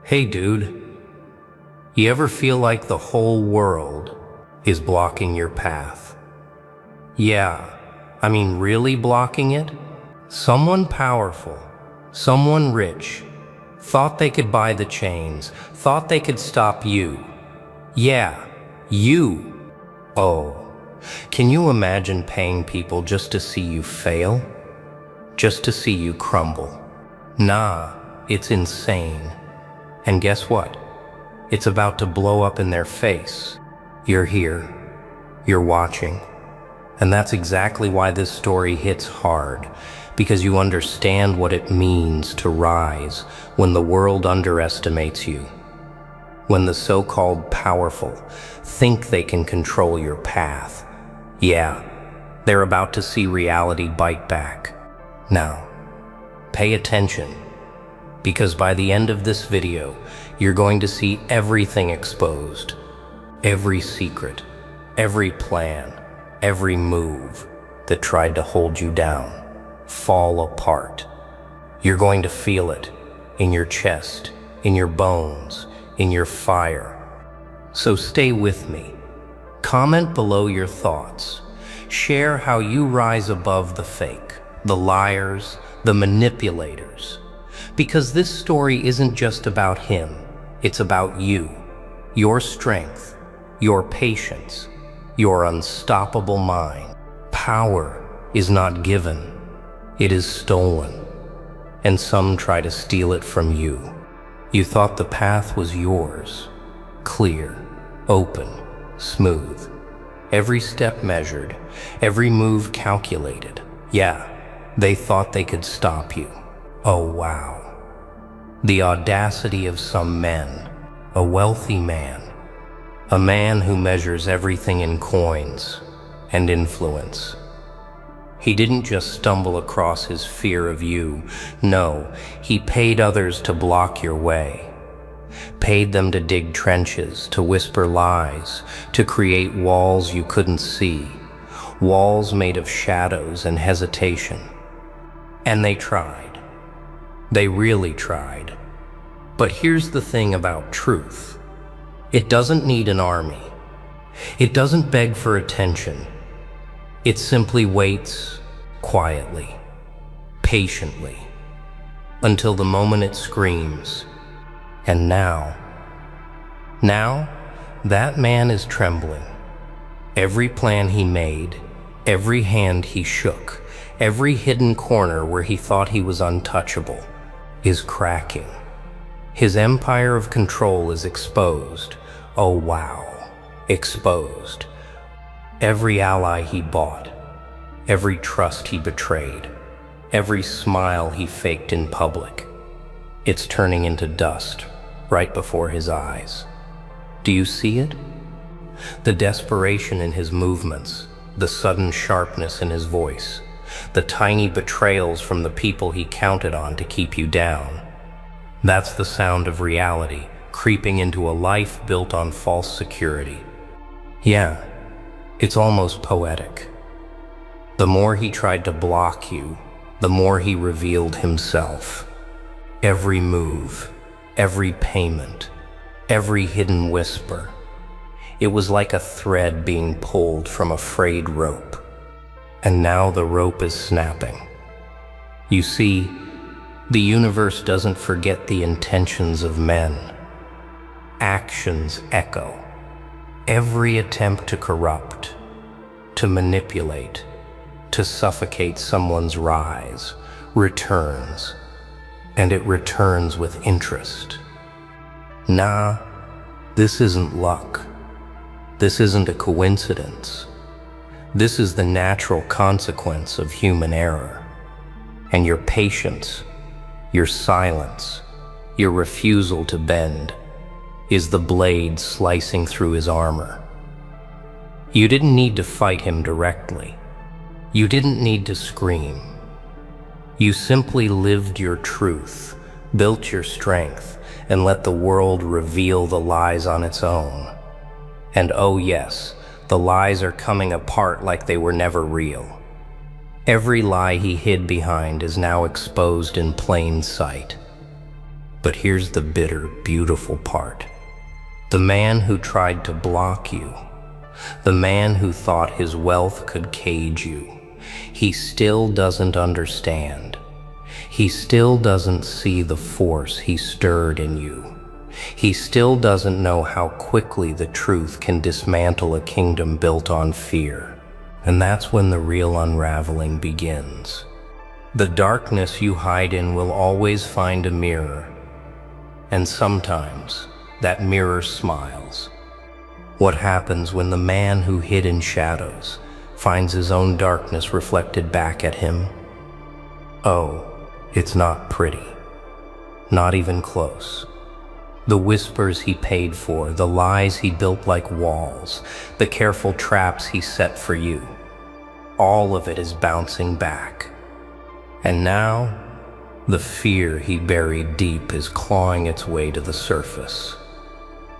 Hey dude, you ever feel like the whole world is blocking your path? Yeah, I mean really blocking it? Someone powerful, someone rich, thought they could buy the chains, thought they could stop you. Yeah, you. Oh, can you imagine paying people just to see you fail? Just to see you crumble? Nah, it's insane. And guess what? It's about to blow up in their face. You're here. You're watching. And that's exactly why this story hits hard, because you understand what it means to rise when the world underestimates you. When the so-called powerful think they can control your path. Yeah, they're about to see reality bite back. Now, pay attention. Because by the end of this video, you're going to see everything exposed. Every secret, every plan, every move that tried to hold you down, fall apart. You're going to feel it in your chest, in your bones, in your fire. So stay with me. Comment below your thoughts. Share how you rise above the fake, the liars, the manipulators. Because this story isn't just about him, it's about you, your strength, your patience, your unstoppable mind. Power is not given, it is stolen, and some try to steal it from you. You thought the path was yours, clear, open, smooth, every step measured, every move calculated. Yeah, they thought they could stop you. Oh wow. The audacity of some men, a wealthy man, a man who measures everything in coins and influence. He didn't just stumble across his fear of you. No, he paid others to block your way. Paid them to dig trenches, to whisper lies, to create walls you couldn't see. Walls made of shadows and hesitation. And they tried. They really tried. But here's the thing about truth. It doesn't need an army. It doesn't beg for attention. It simply waits quietly, patiently, until the moment it screams. And now, that man is trembling. Every plan he made, every hand he shook, every hidden corner where he thought he was untouchable, is cracking. His empire of control is exposed. Oh wow, exposed. Every ally he bought, every trust he betrayed, every smile he faked in public, it's turning into dust right before his eyes. Do you see it? The desperation in his movements, the sudden sharpness in his voice, the tiny betrayals from the people he counted on to keep you down. That's the sound of reality creeping into a life built on false security. Yeah, it's almost poetic. The more he tried to block you, the more he revealed himself. Every move, every payment, every hidden whisper. It was like a thread being pulled from a frayed rope. And now the rope is snapping. You see, the universe doesn't forget the intentions of men. Actions echo. Every attempt to corrupt, to manipulate, to suffocate someone's rise, returns. And it returns with interest. Nah, this isn't luck. This isn't a coincidence. This is the natural consequence of human error. And your patience, your silence, your refusal to bend is the blade slicing through his armor. You didn't need to fight him directly. You didn't need to scream. You simply lived your truth, built your strength, and let the world reveal the lies on its own. And oh yes, the lies are coming apart like they were never real. Every lie he hid behind is now exposed in plain sight. But here's the bitter, beautiful part. The man who tried to block you, the man who thought his wealth could cage you, he still doesn't understand. He still doesn't see the force he stirred in you. He still doesn't know how quickly the truth can dismantle a kingdom built on fear. And that's when the real unraveling begins. The darkness you hide in will always find a mirror. And sometimes that mirror smiles. What happens when the man who hid in shadows finds his own darkness reflected back at him? Oh, it's not pretty. Not even close. The whispers he paid for, the lies he built like walls, the careful traps he set for you, all of it is bouncing back. And now, the fear he buried deep is clawing its way to the surface.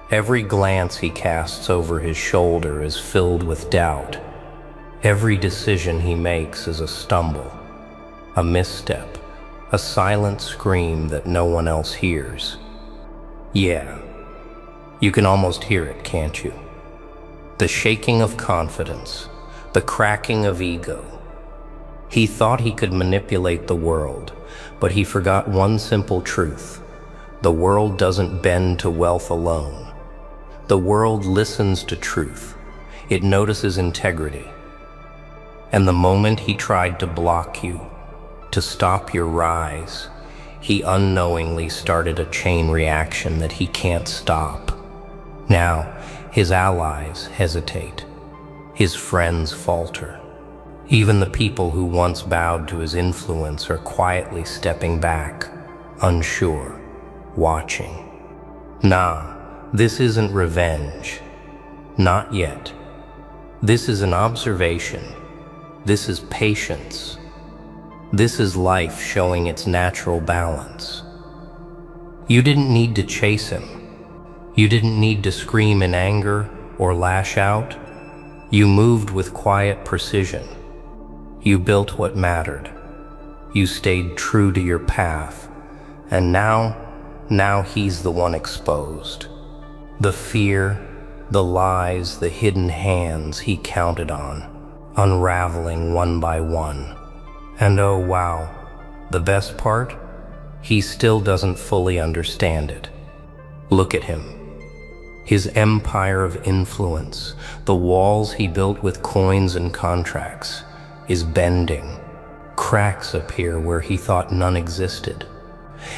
Every glance he casts over his shoulder is filled with doubt. Every decision he makes is a stumble, a misstep, a silent scream that no one else hears. Yeah, you can almost hear it, can't you? The shaking of confidence, the cracking of ego. He thought he could manipulate the world, but he forgot one simple truth. The world doesn't bend to wealth alone. The world listens to truth. It notices integrity. And the moment he tried to block you, to stop your rise, he unknowingly started a chain reaction that he can't stop. Now, his allies hesitate. His friends falter. Even the people who once bowed to his influence are quietly stepping back, unsure, watching. Nah, this isn't revenge. Not yet. This is an observation. This is patience. This is life showing its natural balance. You didn't need to chase him. You didn't need to scream in anger or lash out. You moved with quiet precision. You built what mattered. You stayed true to your path. And now he's the one exposed. The fear, the lies, the hidden hands he counted on, unraveling one by one. And oh wow, the best part? He still doesn't fully understand it. Look at him. His empire of influence, the walls he built with coins and contracts, is bending. Cracks appear where he thought none existed.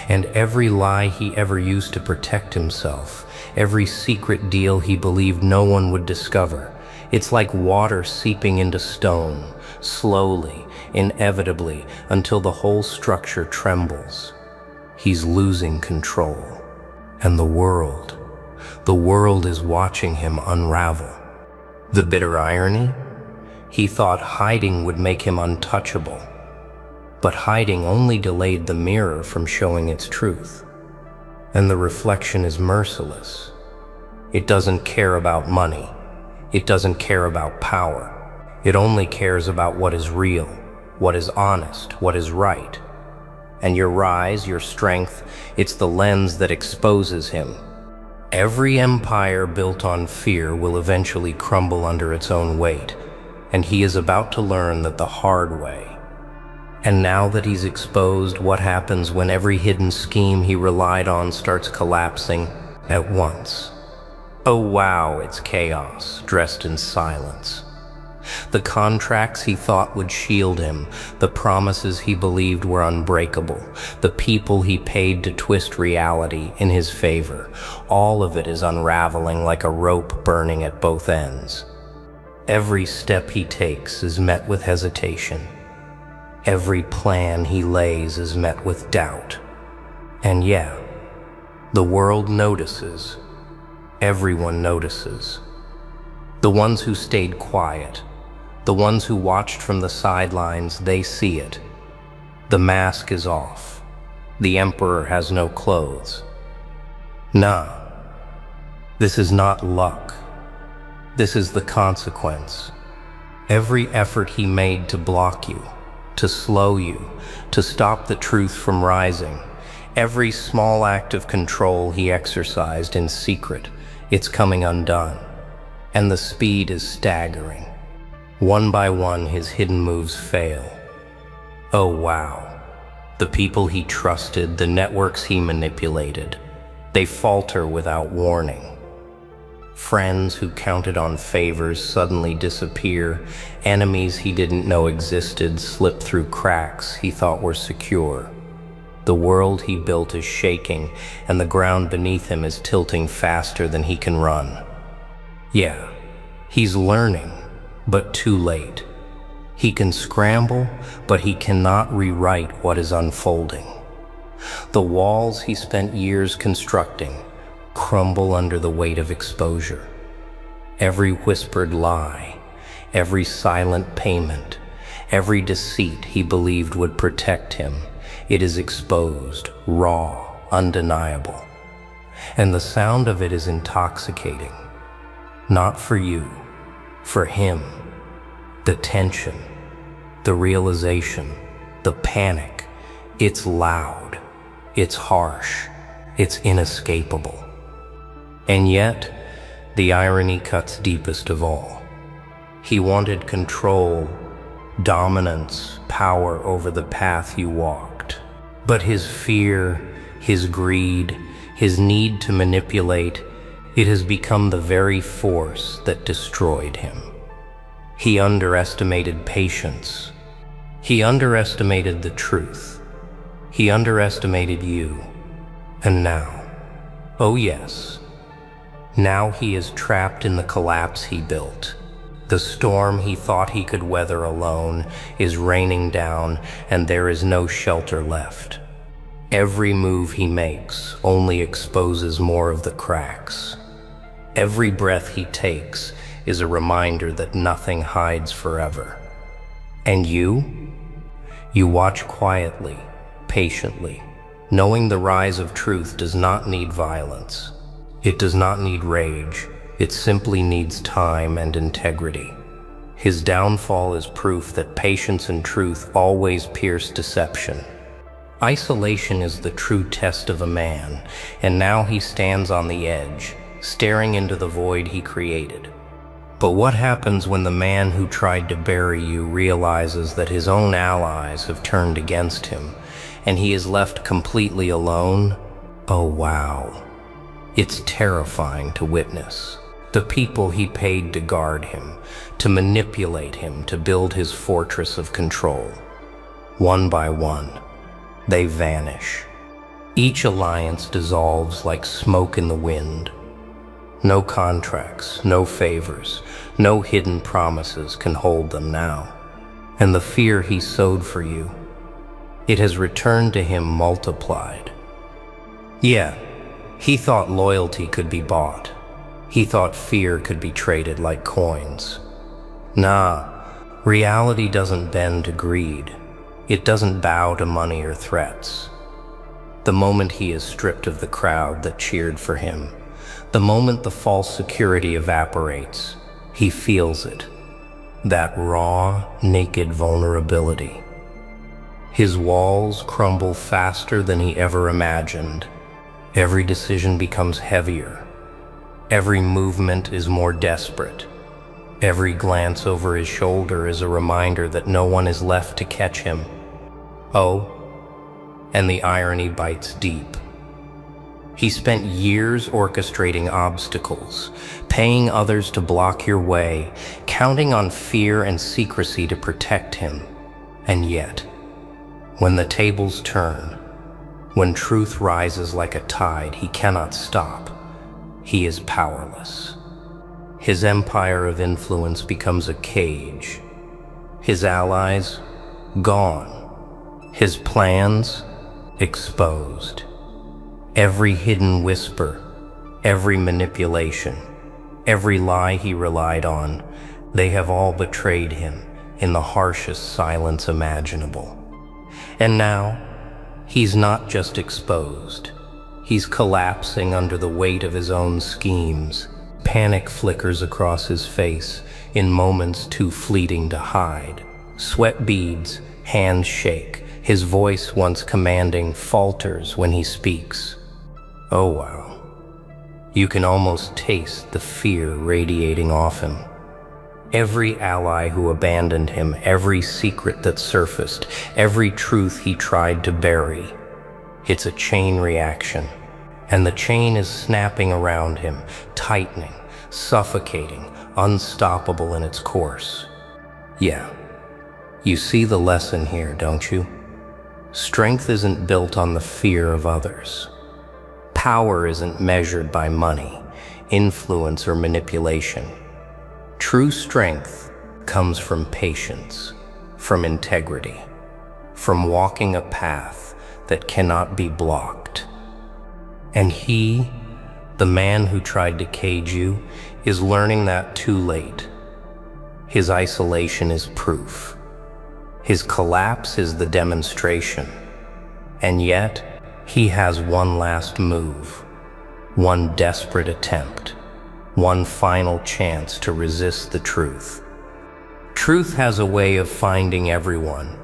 And every lie he ever used to protect himself, every secret deal he believed no one would discover, it's like water seeping into stone, slowly, inevitably, until the whole structure trembles. He's losing control. And the world is watching him unravel. The bitter irony? He thought hiding would make him untouchable. But hiding only delayed the mirror from showing its truth. And the reflection is merciless. It doesn't care about money. It doesn't care about power. It only cares about what is real, what is honest, what is right. And your rise, your strength, it's the lens that exposes him. Every empire built on fear will eventually crumble under its own weight, and he is about to learn that the hard way. And now that he's exposed, what happens when every hidden scheme he relied on starts collapsing at once? Oh wow, it's chaos, dressed in silence. The contracts he thought would shield him, the promises he believed were unbreakable, the people he paid to twist reality in his favor, all of it is unraveling like a rope burning at both ends. Every step he takes is met with hesitation. Every plan he lays is met with doubt. And yeah, the world notices. Everyone notices. The ones who stayed quiet, the ones who watched from the sidelines, they see it. The mask is off. The emperor has no clothes. Nah, this is not luck. This is the consequence. Every effort he made to block you, to slow you, to stop the truth from rising, Every small act of control he exercised in secret, it's coming undone. And the speed is staggering. One by one, his hidden moves fail. Oh wow. The people he trusted, the networks he manipulated, they falter without warning. Friends who counted on favors suddenly disappear. Enemies he didn't know existed slip through cracks he thought were secure. The world he built is shaking, and the ground beneath him is tilting faster than he can run. Yeah, he's learning, but too late. He can scramble, but he cannot rewrite what is unfolding. The walls he spent years constructing crumble under the weight of exposure. Every whispered lie, every silent payment, every deceit he believed would protect him, it is exposed, raw, undeniable. And the sound of it is intoxicating. Not for you, for him. The tension, the realization, the panic, it's loud, it's harsh, it's inescapable. And yet, the irony cuts deepest of all. He wanted control, dominance, power over the path you walked. But his fear, his greed, his need to manipulate, it has become the very force that destroyed him. He underestimated patience. He underestimated the truth. He underestimated you. And now, oh yes, now he is trapped in the collapse he built. The storm he thought he could weather alone is raining down, and there is no shelter left. Every move he makes only exposes more of the cracks. Every breath he takes is a reminder that nothing hides forever. And you watch quietly, patiently, knowing the rise of truth does not need violence. It does not need rage. It simply needs time and integrity. His downfall is proof that patience and truth always pierce deception. Isolation is the true test of a man, and now he stands on the edge, staring into the void he created. But what happens when the man who tried to bury you realizes that his own allies have turned against him, and he is left completely alone? Oh wow. It's terrifying to witness. The people he paid to guard him, to manipulate him, to build his fortress of control. One by one, they vanish. Each alliance dissolves like smoke in the wind. No contracts, no favors, no hidden promises can hold them now. And the fear he sowed for you, it has returned to him multiplied. Yeah, he thought loyalty could be bought. He thought fear could be traded like coins. Nah, reality doesn't bend to greed. It doesn't bow to money or threats. The moment he is stripped of the crowd that cheered for him, the moment the false security evaporates, he feels it. That raw, naked vulnerability. His walls crumble faster than he ever imagined. Every decision becomes heavier. Every movement is more desperate. Every glance over his shoulder is a reminder that no one is left to catch him. Oh, and the irony bites deep. He spent years orchestrating obstacles, paying others to block your way, counting on fear and secrecy to protect him. And yet, when the tables turn, when truth rises like a tide, he cannot stop. He is powerless. His empire of influence becomes a cage. His allies, gone. His plans, exposed. Every hidden whisper, every manipulation, every lie he relied on, they have all betrayed him in the harshest silence imaginable. And now, he's not just exposed. He's collapsing under the weight of his own schemes. Panic flickers across his face in moments too fleeting to hide. Sweat beads, hands shake. His voice, once commanding, falters when he speaks. Oh wow. You can almost taste the fear radiating off him. Every ally who abandoned him, every secret that surfaced, every truth he tried to bury. It's a chain reaction, and the chain is snapping around him, tightening, suffocating, unstoppable in its course. Yeah, you see the lesson here, don't you? Strength isn't built on the fear of others. Power isn't measured by money, influence, or manipulation. True strength comes from patience, from integrity, from walking a path that cannot be blocked. And he, the man who tried to cage you, is learning that too late. His isolation is proof. His collapse is the demonstration. And yet, he has one last move, one desperate attempt, one final chance to resist the truth. Truth has a way of finding everyone,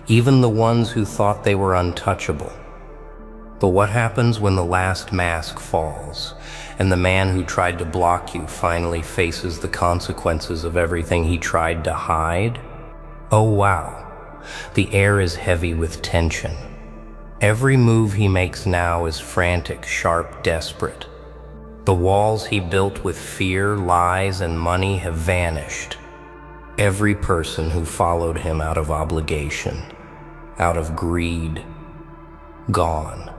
even the ones who thought they were untouchable. But what happens when the last mask falls, and the man who tried to block you finally faces the consequences of everything he tried to hide? Oh wow, the air is heavy with tension. Every move he makes now is frantic, sharp, desperate. The walls he built with fear, lies, and money have vanished. Every person who followed him out of obligation, out of greed, gone.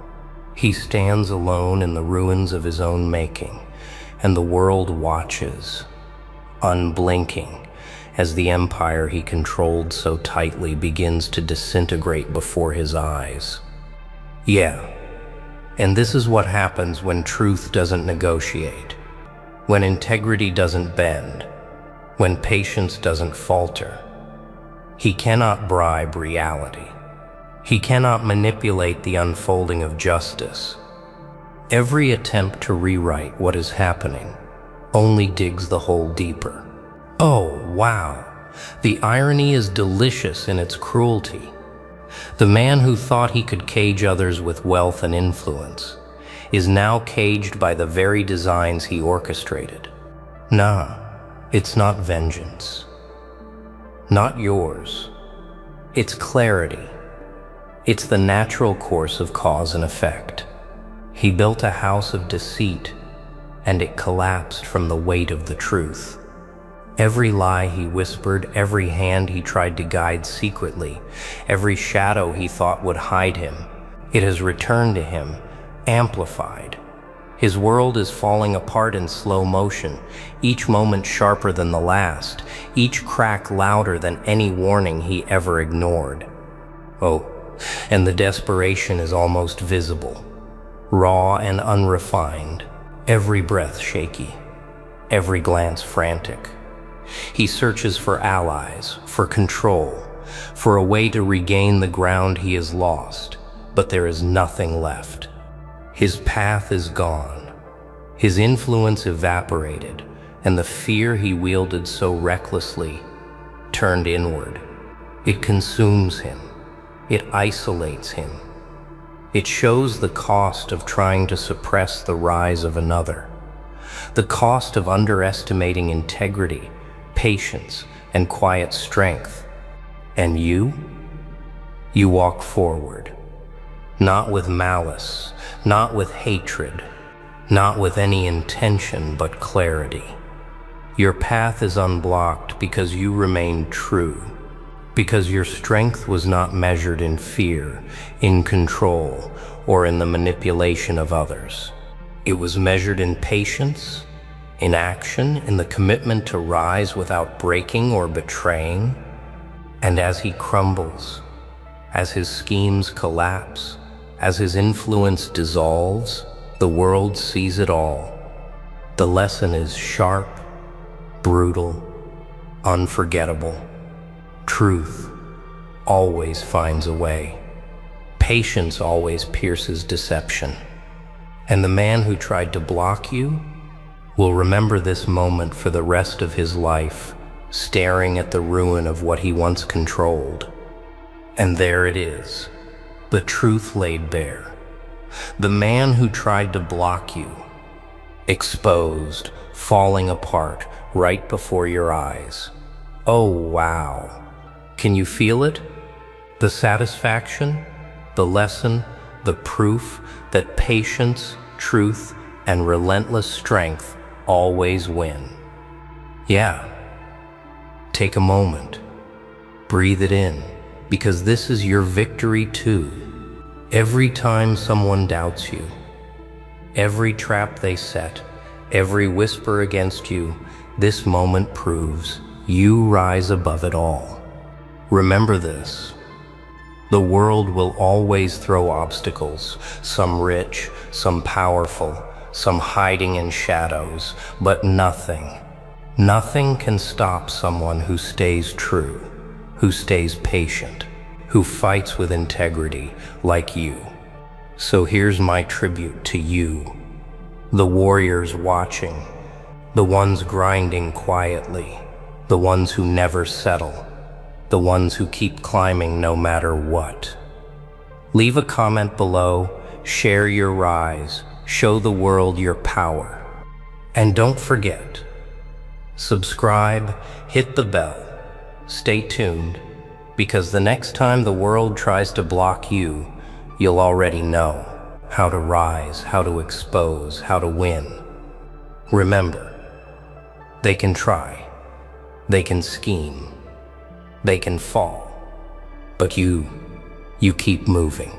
He stands alone in the ruins of his own making, and the world watches, unblinking, as the empire he controlled so tightly begins to disintegrate before his eyes. Yeah. And this is what happens when truth doesn't negotiate, when integrity doesn't bend, when patience doesn't falter. He cannot bribe reality. He cannot manipulate the unfolding of justice. Every attempt to rewrite what is happening only digs the hole deeper. Oh, wow. The irony is delicious in its cruelty. The man who thought he could cage others with wealth and influence is now caged by the very designs he orchestrated. Nah, it's not vengeance. Not yours. It's clarity. It's the natural course of cause and effect. He built a house of deceit, and it collapsed from the weight of the truth. Every lie he whispered, every hand he tried to guide secretly, every shadow he thought would hide him, it has returned to him, amplified. His world is falling apart in slow motion, each moment sharper than the last, each crack louder than any warning he ever ignored. Oh, and the desperation is almost visible, raw and unrefined, every breath shaky, every glance frantic. He searches for allies, for control, for a way to regain the ground he has lost, but there is nothing left. His path is gone, his influence evaporated, and the fear he wielded so recklessly turned inward. It consumes him, it isolates him. It shows the cost of trying to suppress the rise of another, the cost of underestimating integrity, patience, and quiet strength. And you walk forward, not with malice, not with hatred, not with any intention but clarity. Your path is unblocked because you remain true, because your strength was not measured in fear, in control, or in the manipulation of others. It was measured in patience, in action, in the commitment to rise without breaking or betraying. And as he crumbles, as his schemes collapse, as his influence dissolves, the world sees it all. The lesson is sharp, brutal, unforgettable. Truth always finds a way. Patience always pierces deception. And the man who tried to block you will remember this moment for the rest of his life, staring at the ruin of what he once controlled. And there it is, the truth laid bare. The man who tried to block you, exposed, falling apart right before your eyes. Oh, wow. Can you feel it? The satisfaction, the lesson, the proof that patience, truth, and relentless strength always win. Yeah. Take a moment. Breathe it in, because this is your victory too. Every time someone doubts you, every trap they set, every whisper against you, this moment proves you rise above it all. Remember this. The world will always throw obstacles, some rich, some powerful, some hiding in shadows, but nothing can stop someone who stays true, who stays patient, who fights with integrity like you. So here's my tribute to you, the warriors watching, the ones grinding quietly, the ones who never settle, the ones who keep climbing no matter what. Leave a comment below, share your rise, show the world your power. And don't forget, subscribe, hit the bell, stay tuned, because the next time the world tries to block you, you'll already know how to rise, how to expose, how to win. Remember, they can try, they can scheme, they can fall, but you keep moving.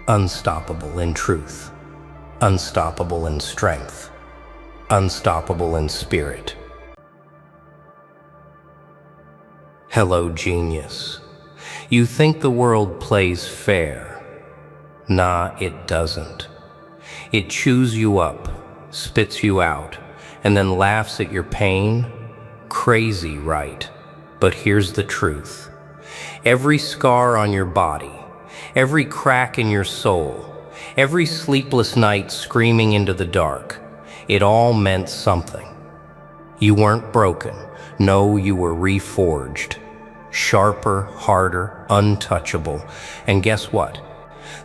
Unstoppable in truth, unstoppable in strength, unstoppable in spirit. Hello, genius. You think the world plays fair? Nah, it doesn't. It chews you up, spits you out, and then laughs at your pain. Crazy, right? But here's the truth. Every scar on your body, every crack in your soul, every sleepless night screaming into the dark, it all meant something. You weren't broken. No, you were reforged. Sharper, harder, untouchable. And guess what?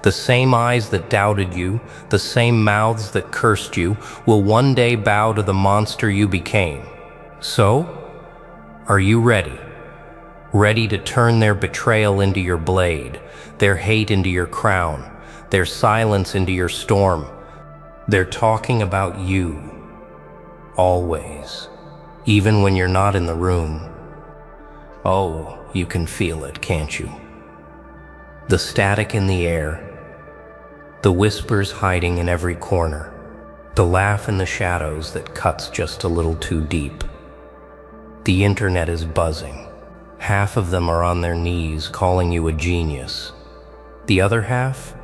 The same eyes that doubted you, the same mouths that cursed you, will one day bow to the monster you became. So, are you ready? Ready to turn their betrayal into your blade, their hate into your crown, their silence into your storm. They're talking about you. Always. Even when you're not in the room. Oh, you can feel it, can't you? The static in the air, the whispers hiding in every corner, the laugh in the shadows that cuts just a little too deep. The internet is buzzing. Half of them are on their knees calling you a genius. The other half?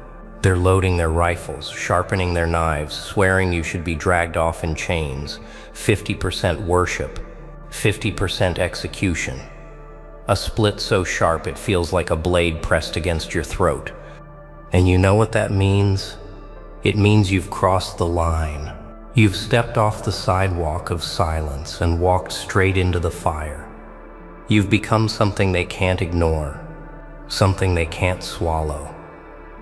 They're loading their rifles, sharpening their knives, swearing you should be dragged off in chains. 50% worship, 50% execution. A split so sharp it feels like a blade pressed against your throat. And you know what that means? It means you've crossed the line. You've stepped off the sidewalk of silence and walked straight into the fire. You've become something they can't ignore, something they can't swallow,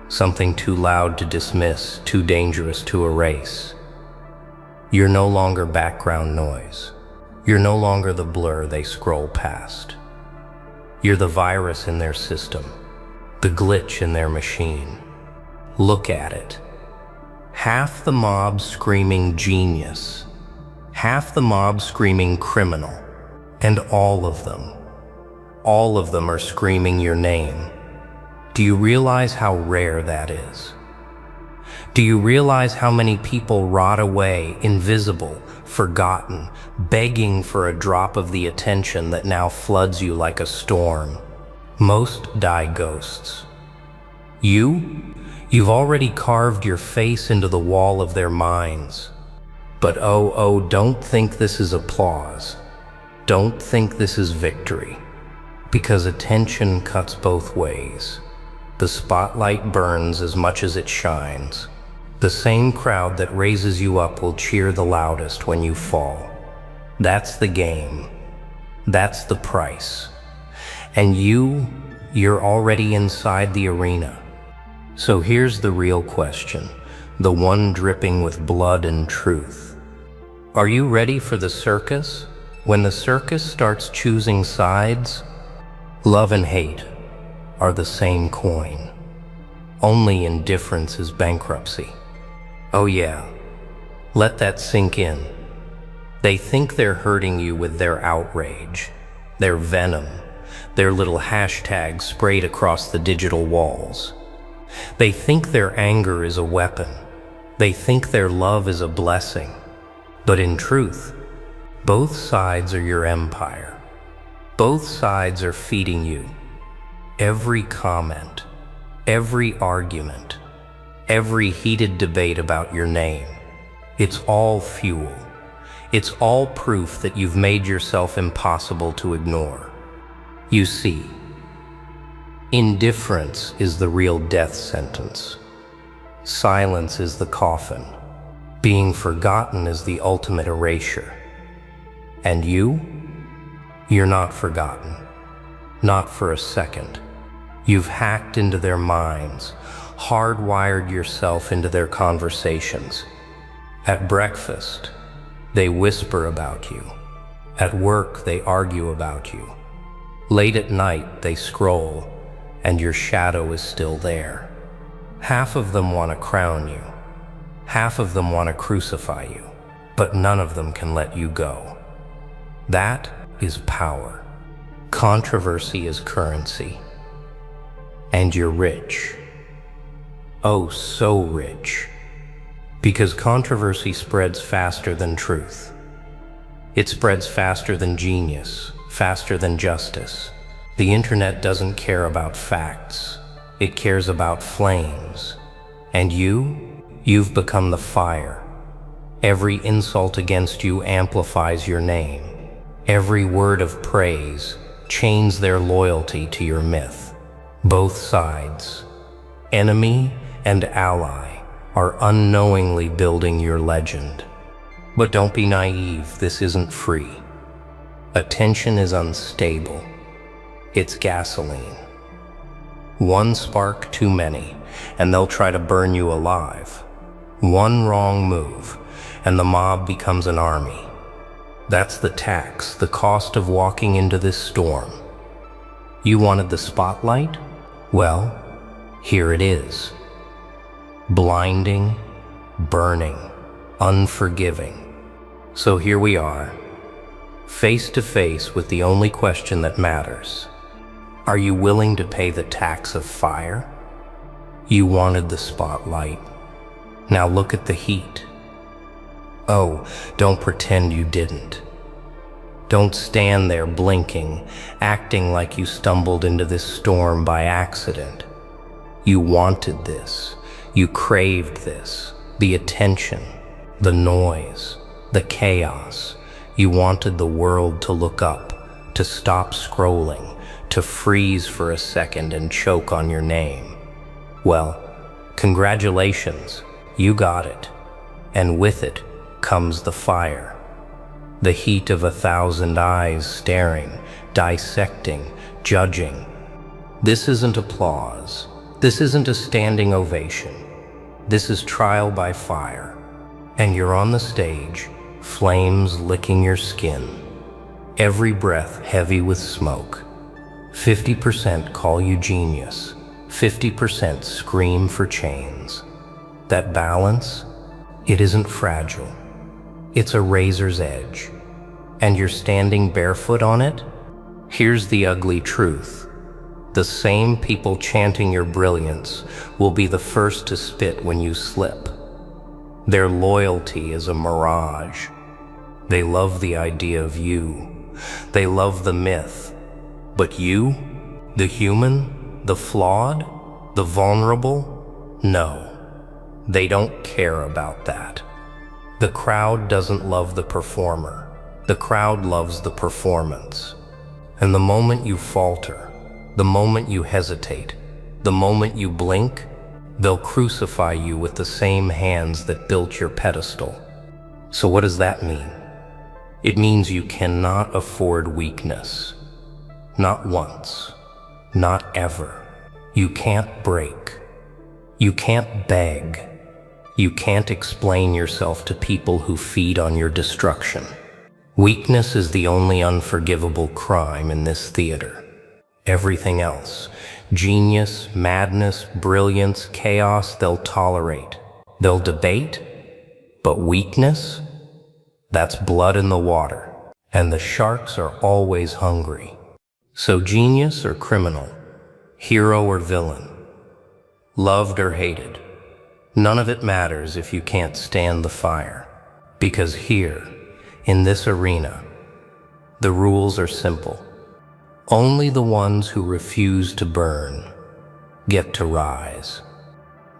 something too loud to dismiss, too dangerous to erase. You're no longer background noise. You're no longer the blur they scroll past. You're the virus in their system, the glitch in their machine. Look at it. Half the mob screaming genius, half the mob screaming criminal, and all of them are screaming your name. Do you realize how rare that is? Do you realize how many people rot away, invisible, forgotten, begging for a drop of the attention that now floods you like a storm? Most die ghosts. You've already carved your face into the wall of their minds. But oh, don't think this is applause. Don't think this is victory. Because attention cuts both ways. The spotlight burns as much as it shines. The same crowd that raises you up will cheer the loudest when you fall. That's the game. That's the price. And you you're already inside the arena. So here's the real question, the one dripping with blood and truth. Are you ready for the circus? When the circus starts choosing sides, love and hate are the same coin. Only indifference is bankruptcy. Oh yeah, let that sink in. They think they're hurting you with their outrage, their venom, their little hashtags sprayed across the digital walls. They think their anger is a weapon. They think their love is a blessing. But in truth, both sides are your empire. Both sides are feeding you. Every comment, every argument, every heated debate about your name, it's all fuel. It's all proof that you've made yourself impossible to ignore. You see, indifference is the real death sentence. Silence is the coffin. Being forgotten is the ultimate erasure. And you're not forgotten. Not for a second. You've hacked into their minds, hardwired yourself into their conversations. At breakfast, they whisper about you. At work, they argue about you. Late at night, they scroll, and your shadow is still there. Half of them want to crown you. Half of them want to crucify you. But none of them can let you go. That is power. Controversy is currency. And you're rich. Oh, so rich. Because controversy spreads faster than truth. It spreads faster than genius, faster than justice. The internet doesn't care about facts. It cares about flames. And you've become the fire. Every insult against you amplifies your name. Every word of praise chains their loyalty to your myth. Both sides, enemy and ally, are unknowingly building your legend. But don't be naive, this isn't free. Attention is unstable. It's gasoline. One spark too many, and they'll try to burn you alive. One wrong move, and the mob becomes an army. That's the tax, the cost of walking into this storm. You wanted the spotlight? Well, here it is. Blinding, burning, unforgiving. So here we are, face to face with the only question that matters. Are you willing to pay the tax of fire? You wanted the spotlight. Now look at the heat. Oh, don't pretend you didn't. Don't stand there blinking, acting like you stumbled into this storm by accident. You wanted this. You craved this. The attention, the noise, the chaos. You wanted the world to look up, to stop scrolling, to freeze for a second and choke on your name. Well, congratulations, you got it. And with it comes the fire. The heat of 1,000 eyes staring, dissecting, judging. This isn't applause. This isn't a standing ovation. This is trial by fire. And you're on the stage, flames licking your skin. Every breath heavy with smoke. 50% call you genius. 50% scream for chains. That balance, it isn't fragile. It's a razor's edge. And you're standing barefoot on it? Here's the ugly truth. The same people chanting your brilliance will be the first to spit when you slip. Their loyalty is a mirage. They love the idea of you. They love the myth. But you, the human, the flawed, the vulnerable, no. They don't care about that. The crowd doesn't love the performer. The crowd loves the performance. And the moment you falter, the moment you hesitate, the moment you blink, they'll crucify you with the same hands that built your pedestal. So what does that mean? It means you cannot afford weakness. Not once, Not ever. You can't break. You can't beg. You can't explain yourself to people who feed on your destruction. Weakness is the only unforgivable crime in this theater. Everything else, genius, madness, brilliance, chaos, they'll tolerate. They'll debate. But weakness? That's blood in the water. And the sharks are always hungry. So genius or criminal, hero or villain, loved or hated, none of it matters if you can't stand the fire. Because here, in this arena, the rules are simple. Only the ones who refuse to burn get to rise.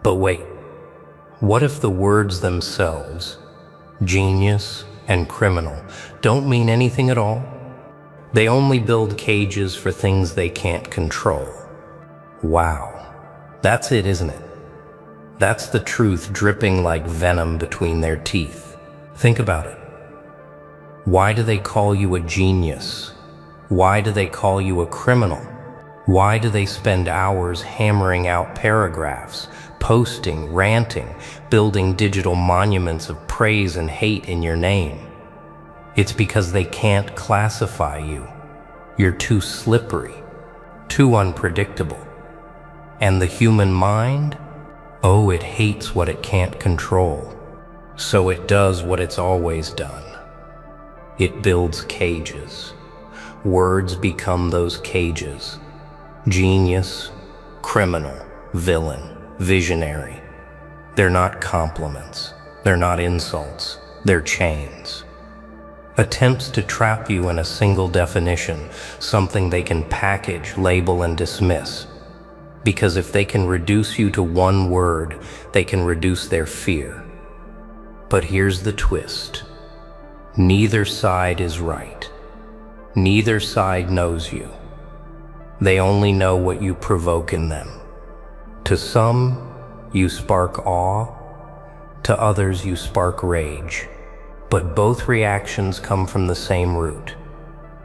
But wait, what if the words themselves, genius and criminal, don't mean anything at all? They only build cages for things they can't control. Wow, that's it, isn't it? That's the truth dripping like venom between their teeth. Think about it. Why do they call you a genius? Why do they call you a criminal? Why do they spend hours hammering out paragraphs, posting, ranting, building digital monuments of praise and hate in your name? It's because they can't classify you. You're too slippery, too unpredictable. And the human mind? Oh, it hates what it can't control. So it does what it's always done. It builds cages. Words become those cages. Genius, criminal, villain, visionary. They're not compliments. They're not insults. They're chains. Attempts to trap you in a single definition, something they can package, label, and dismiss. Because if they can reduce you to one word, they can reduce their fear. But here's the twist. Neither side is right. Neither side knows you. They only know what you provoke in them. To some, you spark awe. To others, you spark rage. But both reactions come from the same root.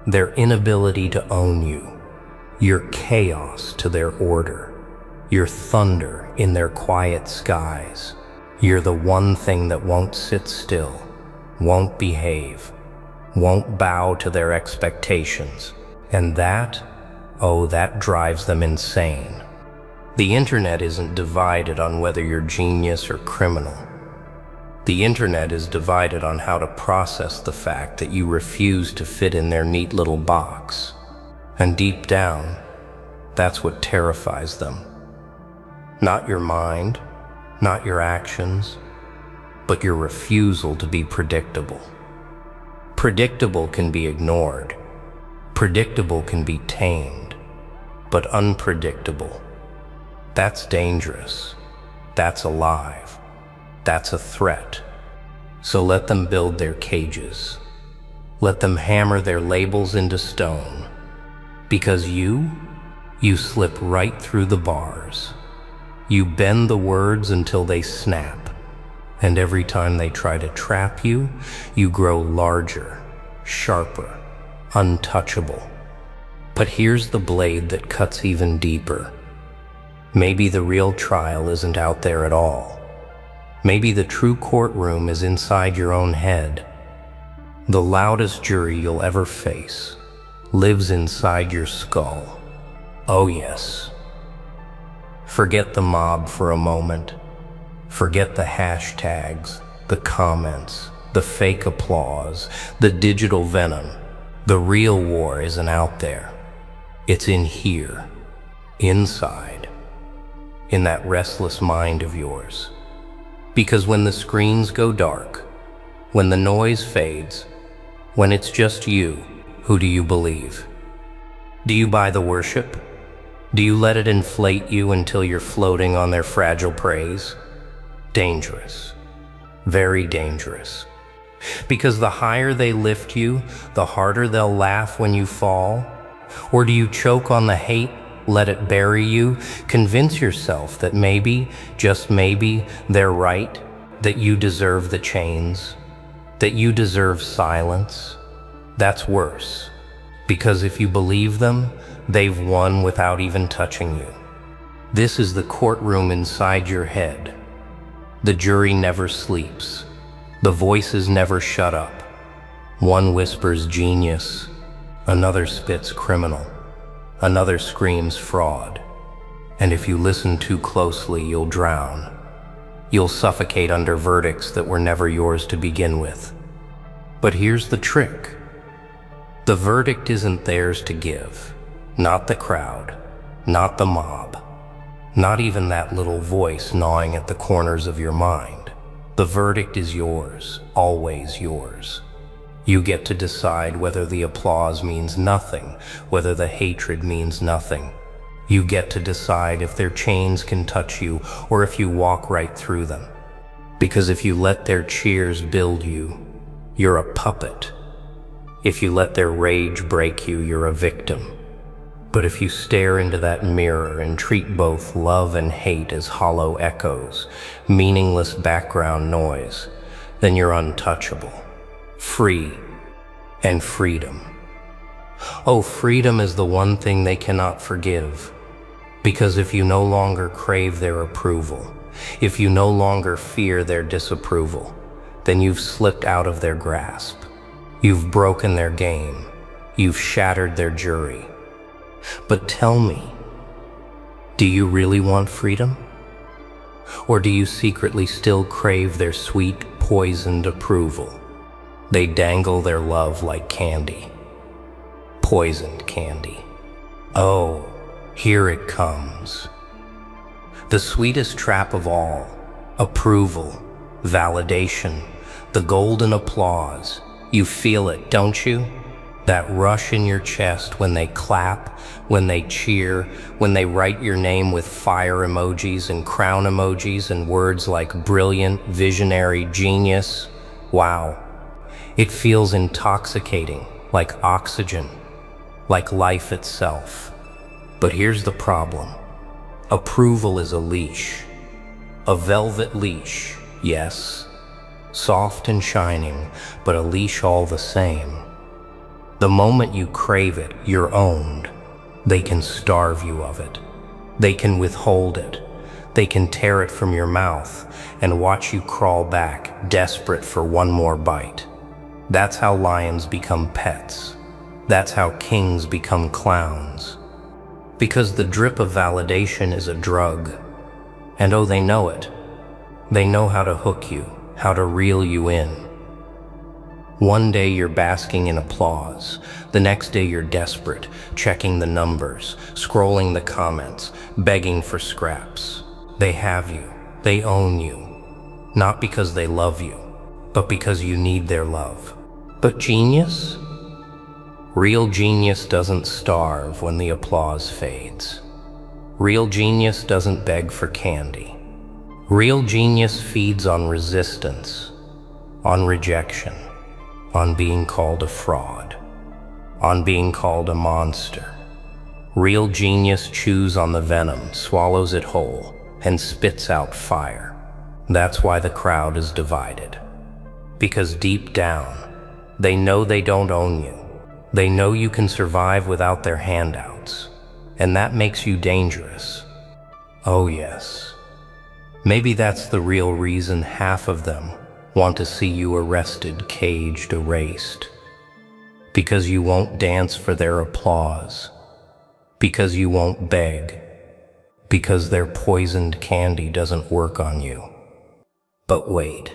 Their inability to own you. Your chaos to their order. Your thunder in their quiet skies. You're the one thing that won't sit still, won't behave, won't bow to their expectations. And that, oh, that drives them insane. The internet isn't divided on whether you're genius or criminal. The internet is divided on how to process the fact that you refuse to fit in their neat little box. And deep down, that's what terrifies them. Not your mind, not your actions, but your refusal to be predictable. Predictable can be ignored. Predictable can be tamed. But unpredictable, that's dangerous. That's alive. That's a threat. So let them build their cages. Let them hammer their labels into stone. Because you slip right through the bars. You bend the words until they snap. And every time they try to trap you, you grow larger, sharper, untouchable. But here's the blade that cuts even deeper. Maybe the real trial isn't out there at all. Maybe the true courtroom is inside your own head. The loudest jury you'll ever face lives inside your skull. Oh yes. Forget the mob for a moment. Forget the hashtags, the comments, the fake applause, the digital venom. The real war isn't out there. It's in here, inside, in that restless mind of yours. Because when the screens go dark, when the noise fades, when it's just you, who do you believe? Do you buy the worship? Do you let it inflate you until you're floating on their fragile praise? Dangerous. Very dangerous. Because the higher they lift you, the harder they'll laugh when you fall? Or do you choke on the hate, let it bury you, convince yourself that maybe, just maybe, they're right, that you deserve the chains, that you deserve silence? That's worse. Because if you believe them, They've won without even touching you. This is the courtroom inside your head. The jury never sleeps. The voices never shut up. One whispers genius, another spits criminal, another screams fraud. And if you listen too closely, you'll drown. You'll suffocate under verdicts that were never yours to begin with. But here's the trick. The verdict isn't theirs to give. Not the crowd, not the mob, not even that little voice gnawing at the corners of your mind. The verdict is yours, always yours. You get to decide whether the applause means nothing, whether the hatred means nothing. You get to decide if their chains can touch you or if you walk right through them. Because if you let their cheers build you, you're a puppet. If you let their rage break you, you're a victim. But if you stare into that mirror and treat both love and hate as hollow echoes, meaningless background noise, then you're untouchable, free, and freedom. Oh, freedom is the one thing they cannot forgive. Because if you no longer crave their approval, if you no longer fear their disapproval, then you've slipped out of their grasp. You've broken their game. You've shattered their jury. But tell me, do you really want freedom? Or do you secretly still crave their sweet, poisoned approval? They dangle their love like candy. Poisoned candy. Oh, here it comes. The sweetest trap of all. Approval, validation, the golden applause. You feel it, don't you? That rush in your chest when they clap, when they cheer, when they write your name with fire emojis and crown emojis and words like brilliant, visionary, genius. Wow. It feels intoxicating, like oxygen, like life itself. But here's the problem. Approval is a leash. A velvet leash, yes. Soft and shining, but a leash all the same. The moment you crave it, you're owned. They can starve you of it. They can withhold it. They can tear it from your mouth and watch you crawl back, desperate for one more bite. That's how lions become pets. That's how kings become clowns. Because the drip of validation is a drug. And oh, they know it. They know how to hook you, how to reel you in. One day you're basking in applause. The next day you're desperate, checking the numbers, scrolling the comments, begging for scraps. They have you. They own you. Not because they love you, but because you need their love. But genius? Real genius doesn't starve when the applause fades. Real genius doesn't beg for candy. Real genius feeds on resistance, on rejection, on being called a fraud, on being called a monster. Real genius chews on the venom, swallows it whole, and spits out fire. That's why the crowd is divided. Because deep down, they know they don't own you. They know you can survive without their handouts, and that makes you dangerous. Oh yes. Maybe that's the real reason half of them want to see you arrested, caged, erased. Because you won't dance for their applause. Because you won't beg. Because their poisoned candy doesn't work on you. But wait.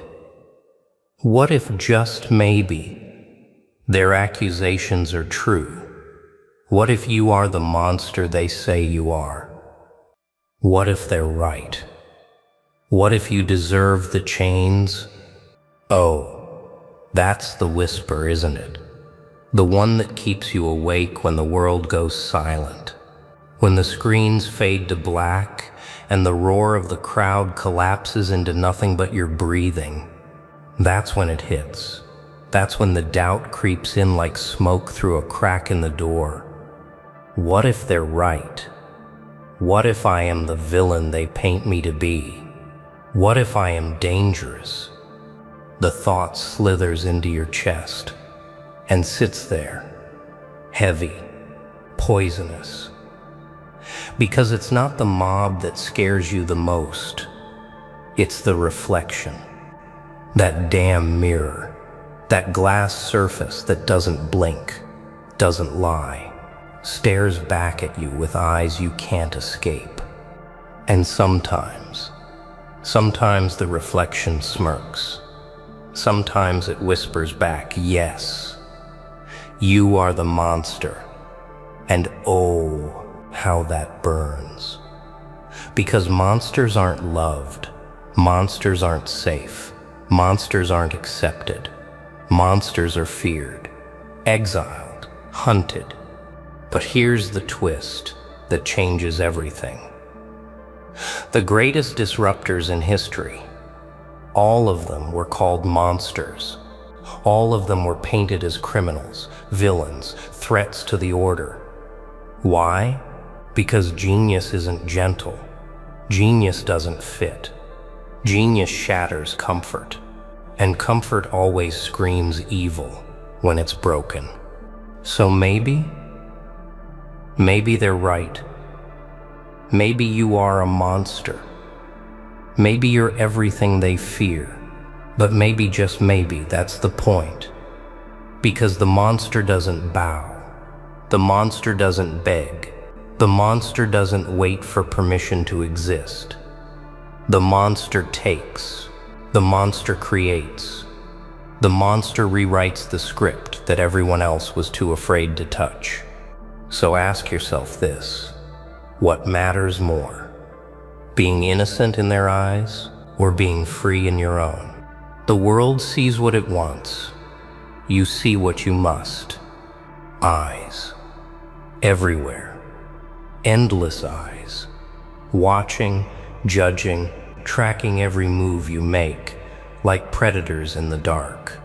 What if just maybe their accusations are true? What if you are the monster they say you are? What if they're right? What if you deserve the chains? Oh, that's the whisper, isn't it? The one that keeps you awake when the world goes silent. When the screens fade to black and the roar of the crowd collapses into nothing but your breathing. That's when it hits. That's when the doubt creeps in like smoke through a crack in the door. What if they're right? What if I am the villain they paint me to be? What if I am dangerous? The thought slithers into your chest and sits there, heavy, poisonous. Because it's not the mob that scares you the most. It's the reflection. That damn mirror. That glass surface that doesn't blink, doesn't lie, stares back at you with eyes you can't escape. And sometimes the reflection smirks. Sometimes it whispers back, yes, you are the monster. And oh, how that burns. Because monsters aren't loved. Monsters aren't safe. Monsters aren't accepted. Monsters are feared, exiled, hunted. But here's the twist that changes everything. The greatest disruptors in history, all of them were called monsters. All of them were painted as criminals, villains, threats to the order. Why? Because genius isn't gentle. Genius doesn't fit. Genius shatters comfort. And comfort always screams evil when it's broken. So maybe they're right. Maybe you are a monster. Maybe you're everything they fear. But maybe, just maybe, that's the point. Because the monster doesn't bow. The monster doesn't beg. The monster doesn't wait for permission to exist. The monster takes. The monster creates. The monster rewrites the script that everyone else was too afraid to touch. So ask yourself this: what matters more? Being innocent in their eyes or being free in your own? The world sees what it wants. You see what you must. Eyes. Everywhere. Endless eyes. Watching, judging, tracking every move you make, like predators in the dark.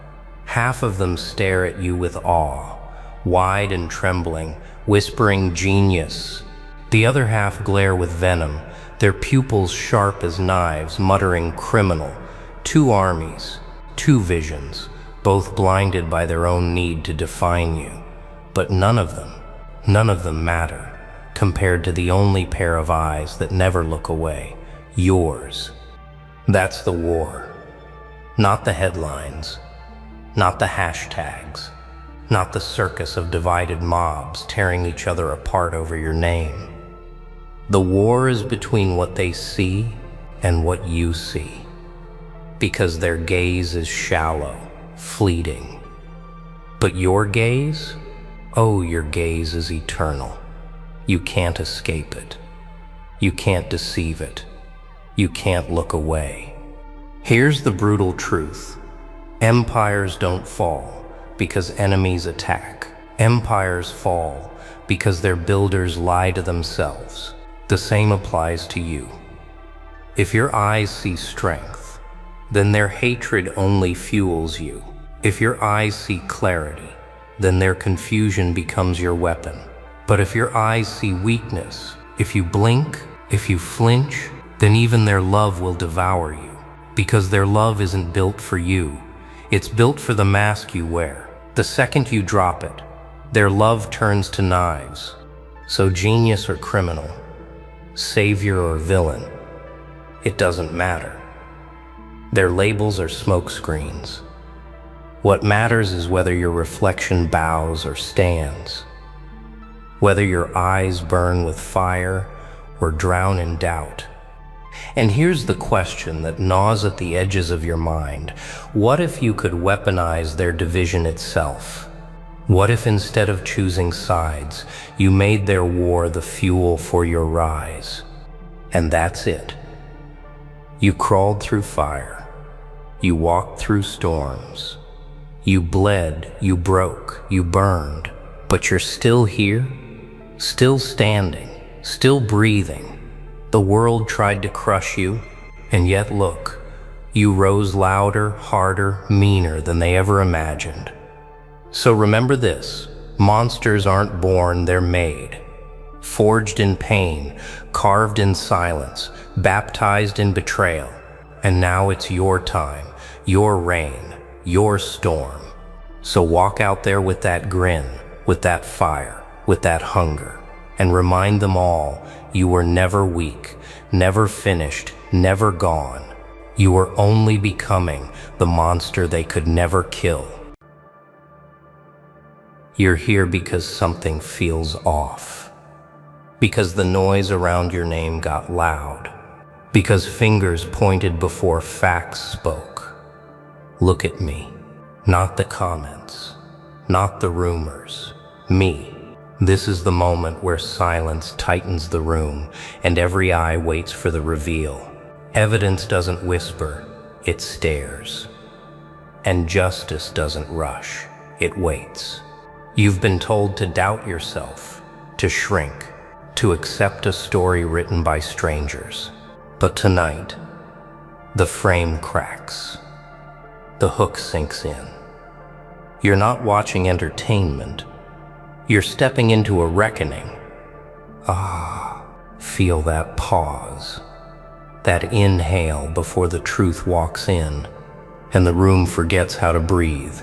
Half of them stare at you with awe, wide and trembling, whispering genius. The other half glare with venom, their pupils sharp as knives, muttering criminal. Two armies, two visions, both blinded by their own need to define you. But none of them matter, compared to the only pair of eyes that never look away. Yours. That's the war. Not the headlines. Not the hashtags. Not the circus of divided mobs tearing each other apart over your name. The war is between what they see and what you see. Because their gaze is shallow, fleeting. But your gaze? Oh, your gaze is eternal. You can't escape it. You can't deceive it. You can't look away. Here's the brutal truth. Empires don't fall because enemies attack. Empires fall because their builders lie to themselves. The same applies to you. If your eyes see strength, then their hatred only fuels you. If your eyes see clarity, then their confusion becomes your weapon. But if your eyes see weakness, if you blink, if you flinch, then even their love will devour you. Because their love isn't built for you. It's built for the mask you wear. The second you drop it, their love turns to knives. So genius or criminal, savior or villain, it doesn't matter. Their labels are smokescreens. What matters is whether your reflection bows or stands. Whether your eyes burn with fire or drown in doubt. And here's the question that gnaws at the edges of your mind. What if you could weaponize their division itself? What if instead of choosing sides, you made their war the fuel for your rise? And that's it. You crawled through fire. You walked through storms. You bled, you broke, you burned. But you're still here, still standing, still breathing. The world tried to crush you, and yet look, you rose louder, harder, meaner than they ever imagined. So remember this, monsters aren't born, they're made. Forged in pain, carved in silence, baptized in betrayal. And now it's your time, your reign, your storm. So walk out there with that grin, with that fire, with that hunger, and remind them all you were never weak, never finished, never gone. You were only becoming the monster they could never kill. You're here because something feels off. Because the noise around your name got loud. Because fingers pointed before facts spoke. Look at me. Not the comments. Not the rumors. Me. This is the moment where silence tightens the room and every eye waits for the reveal. Evidence doesn't whisper, it stares. And justice doesn't rush, it waits. You've been told to doubt yourself, to shrink, to accept a story written by strangers. But tonight, the frame cracks. The hook sinks in. You're not watching entertainment. You're stepping into a reckoning. Feel that pause. That inhale before the truth walks in, and the room forgets how to breathe.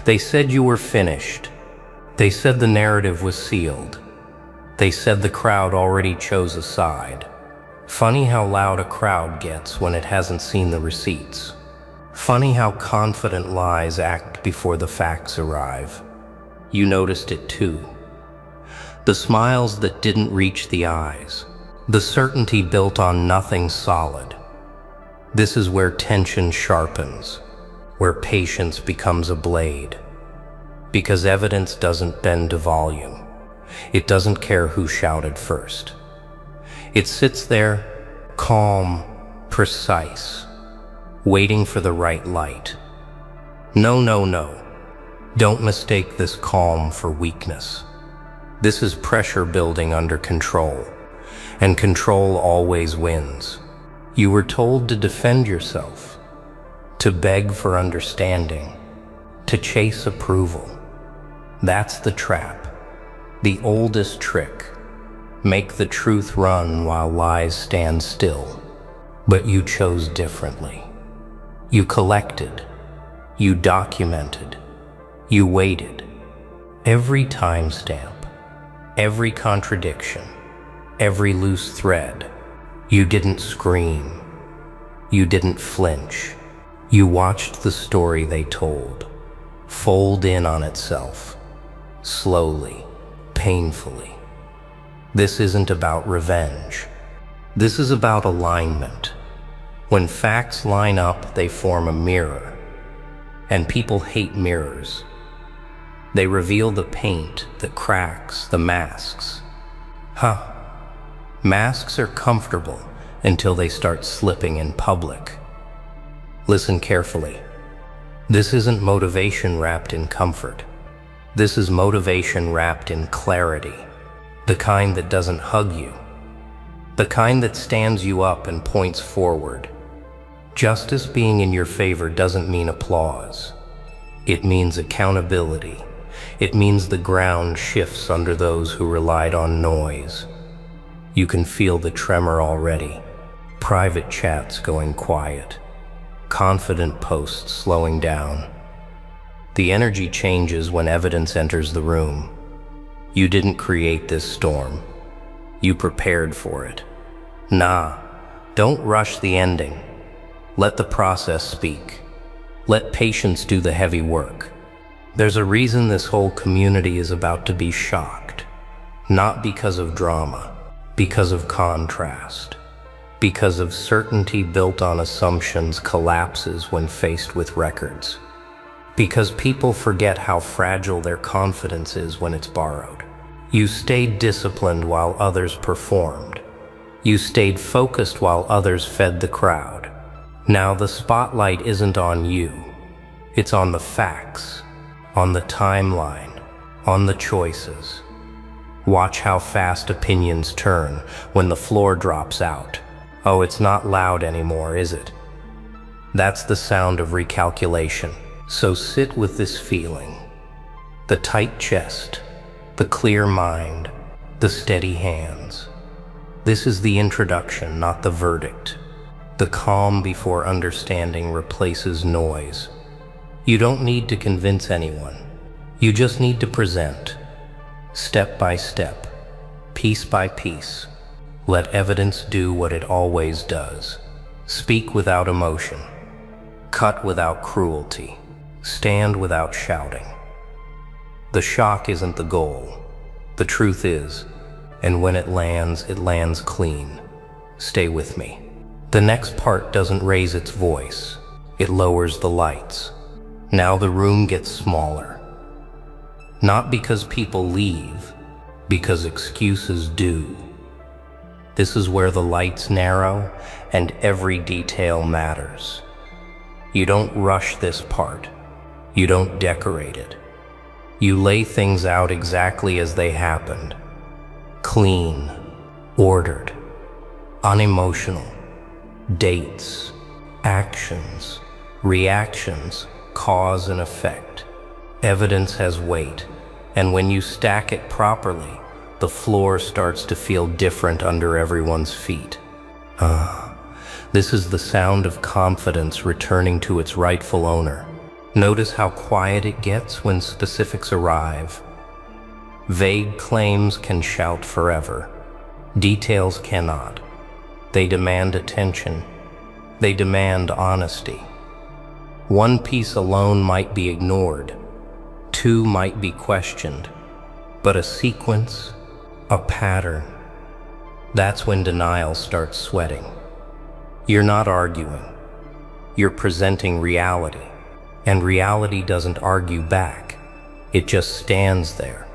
They said you were finished. They said the narrative was sealed. They said the crowd already chose a side. Funny how loud a crowd gets when it hasn't seen the receipts. Funny how confident lies act before the facts arrive. You noticed it too. The smiles that didn't reach the eyes. The certainty built on nothing solid. This is where tension sharpens, where patience becomes a blade. Because evidence doesn't bend to volume. It doesn't care who shouted first. It sits there, calm, precise, waiting for the right light. No. Don't mistake this calm for weakness. This is pressure building under control, and control always wins. You were told to defend yourself, to beg for understanding, to chase approval. That's the trap, the oldest trick. Make the truth run while lies stand still. But you chose differently. You collected, you documented, you waited. Every timestamp, every contradiction, every loose thread. You didn't scream. You didn't flinch. You watched the story they told fold in on itself, slowly, painfully. This isn't about revenge. This is about alignment. When facts line up, they form a mirror. And people hate mirrors. They reveal the paint, the cracks, the masks. Masks are comfortable until they start slipping in public. Listen carefully. This isn't motivation wrapped in comfort. This is motivation wrapped in clarity. The kind that doesn't hug you. The kind that stands you up and points forward. Justice being in your favor doesn't mean applause. It means accountability. It means the ground shifts under those who relied on noise. You can feel the tremor already. Private chats going quiet. Confident posts slowing down. The energy changes when evidence enters the room. You didn't create this storm. You prepared for it. Don't rush the ending. Let the process speak. Let patience do the heavy work. There's a reason this whole community is about to be shocked. Not because of drama, because of contrast. Because of certainty built on assumptions collapses when faced with records. Because people forget how fragile their confidence is when it's borrowed. You stayed disciplined while others performed. You stayed focused while others fed the crowd. Now the spotlight isn't on you. It's on the facts, on the timeline, on the choices. Watch how fast opinions turn when the floor drops out. Oh, it's not loud anymore, is it? That's the sound of recalculation. So sit with this feeling. The tight chest, the clear mind, the steady hands. This is the introduction, not the verdict. The calm before understanding replaces noise. You don't need to convince anyone. You just need to present. Step by step, piece by piece, let evidence do what it always does. Speak without emotion, cut without cruelty, stand without shouting. The shock isn't the goal. The truth is, and when it lands clean. Stay with me. The next part doesn't raise its voice. It lowers the lights. Now the room gets smaller. Not because people leave, because excuses do. This is where the lights narrow and every detail matters. You don't rush this part. You don't decorate it. You lay things out exactly as they happened. Clean, ordered, unemotional. Dates, actions, reactions, cause and effect. Evidence has weight, and when you stack it properly, the floor starts to feel different under everyone's feet. This is the sound of confidence returning to its rightful owner. Notice how quiet it gets when specifics arrive. Vague claims can shout forever. Details cannot. They demand attention. They demand honesty. One piece alone might be ignored. Two might be questioned. But a sequence, a pattern, that's when denial starts sweating. You're not arguing. You're presenting reality. And reality doesn't argue back. It just stands there,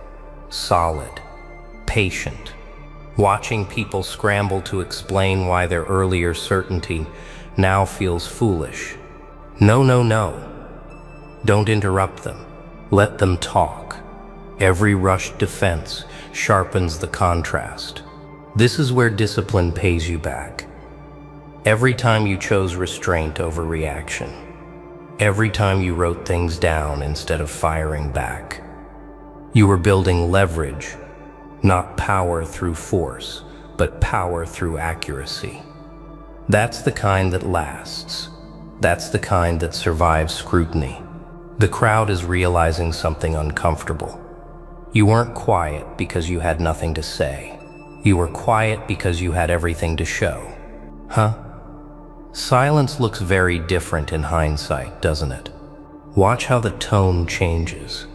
solid, patient, watching people scramble to explain why their earlier certainty now feels foolish. No, no, no. Don't interrupt them. Let them talk. Every rushed defense sharpens the contrast. This is where discipline pays you back. Every time you chose restraint over reaction. Every time you wrote things down instead of firing back. You were building leverage, not power through force, but power through accuracy. That's the kind that lasts. That's the kind that survives scrutiny. The crowd is realizing something uncomfortable. You weren't quiet because you had nothing to say. You were quiet because you had everything to show. Huh? Silence looks very different in hindsight, doesn't it? Watch how the tone changes.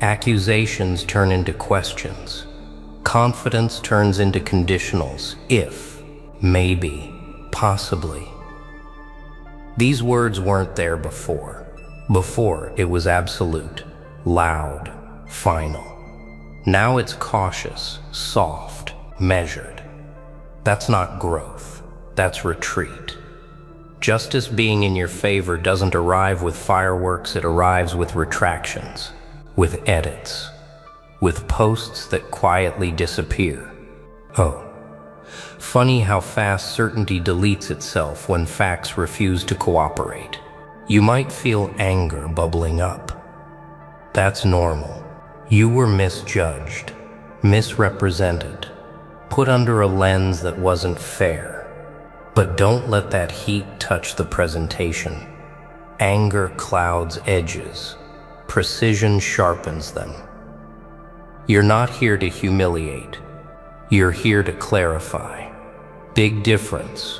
Accusations turn into questions. Confidence turns into conditionals. If, maybe, possibly. These words weren't there before. Before, it was absolute, loud, final. Now it's cautious, soft, measured. That's not growth. That's retreat. Justice being in your favor doesn't arrive with fireworks, it arrives with retractions, with edits, with posts that quietly disappear. Oh, funny how fast certainty deletes itself when facts refuse to cooperate. You might feel anger bubbling up. That's normal. You were misjudged, misrepresented, put under a lens that wasn't fair. But don't let that heat touch the presentation. Anger clouds edges. Precision sharpens them. You're not here to humiliate. You're here to clarify. Big difference.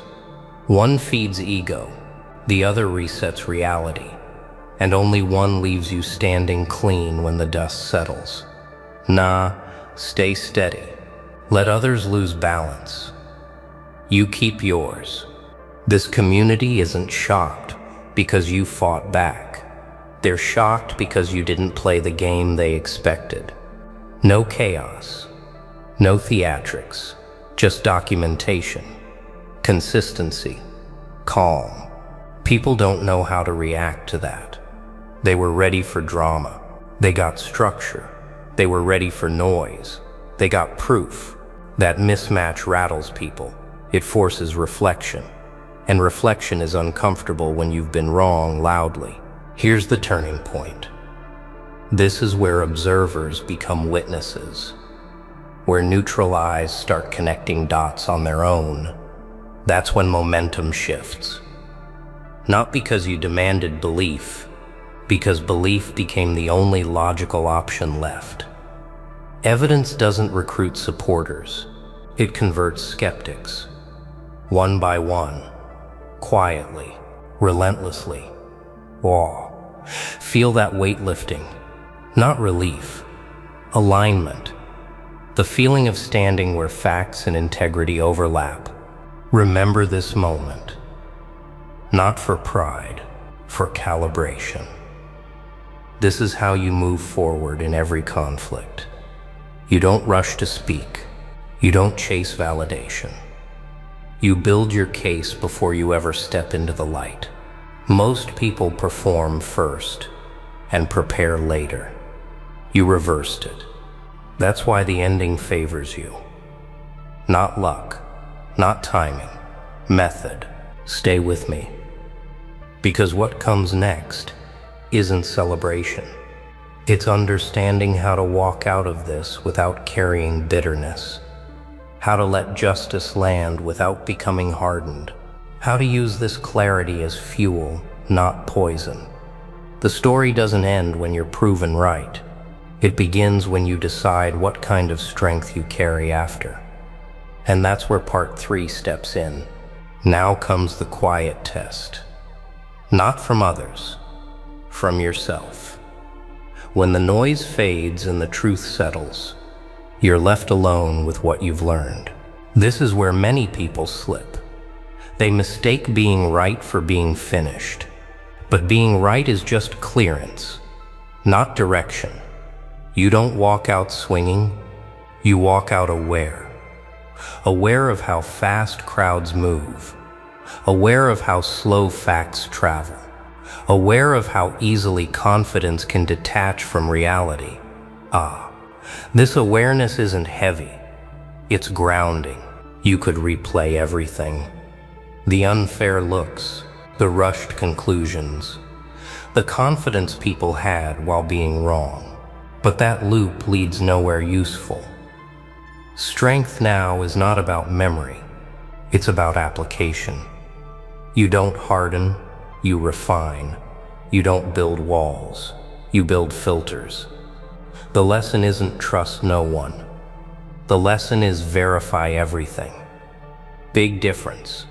One feeds ego, the other resets reality, and only one leaves you standing clean when the dust settles. Nah, stay steady. Let others lose balance. You keep yours. This community isn't shocked because you fought back. They're shocked because you didn't play the game they expected. No chaos, no theatrics, just documentation, consistency, calm. People don't know how to react to that. They were ready for drama. They got structure. They were ready for noise. They got proof. That mismatch rattles people. It forces reflection. And reflection is uncomfortable when you've been wrong loudly. Here's the turning point. This is where observers become witnesses. Where neutral eyes start connecting dots on their own. That's when momentum shifts. Not because you demanded belief, because belief became the only logical option left. Evidence doesn't recruit supporters. It converts skeptics. One by one, quietly, relentlessly. Awe. Feel that weight lifting. Not relief. Alignment. The feeling of standing where facts and integrity overlap. Remember this moment. Not for pride, for calibration. This is how you move forward in every conflict. You don't rush to speak. You don't chase validation. You build your case before you ever step into the light. Most people perform first and prepare later. You reversed it. That's why the ending favors you. Not luck, not timing, method. Stay with me. Because what comes next isn't celebration. It's understanding how to walk out of this without carrying bitterness. How to let justice land without becoming hardened. How to use this clarity as fuel, not poison. The story doesn't end when you're proven right. It begins when you decide what kind of strength you carry after. And that's where part 3 steps in. Now comes the quiet test. Not from others, from yourself. When the noise fades and the truth settles, you're left alone with what you've learned. This is where many people slip. They mistake being right for being finished. But being right is just clearance, not direction. You don't walk out swinging, you walk out aware. Aware of how fast crowds move. Aware of how slow facts travel. Aware of how easily confidence can detach from reality. This awareness isn't heavy. It's grounding. You could replay everything. The unfair looks, the rushed conclusions, the confidence people had while being wrong. But that loop leads nowhere useful. Strength now is not about memory. It's about application. You don't harden, you refine. You don't build walls, you build filters. The lesson isn't trust no one. The lesson is verify everything. Big difference.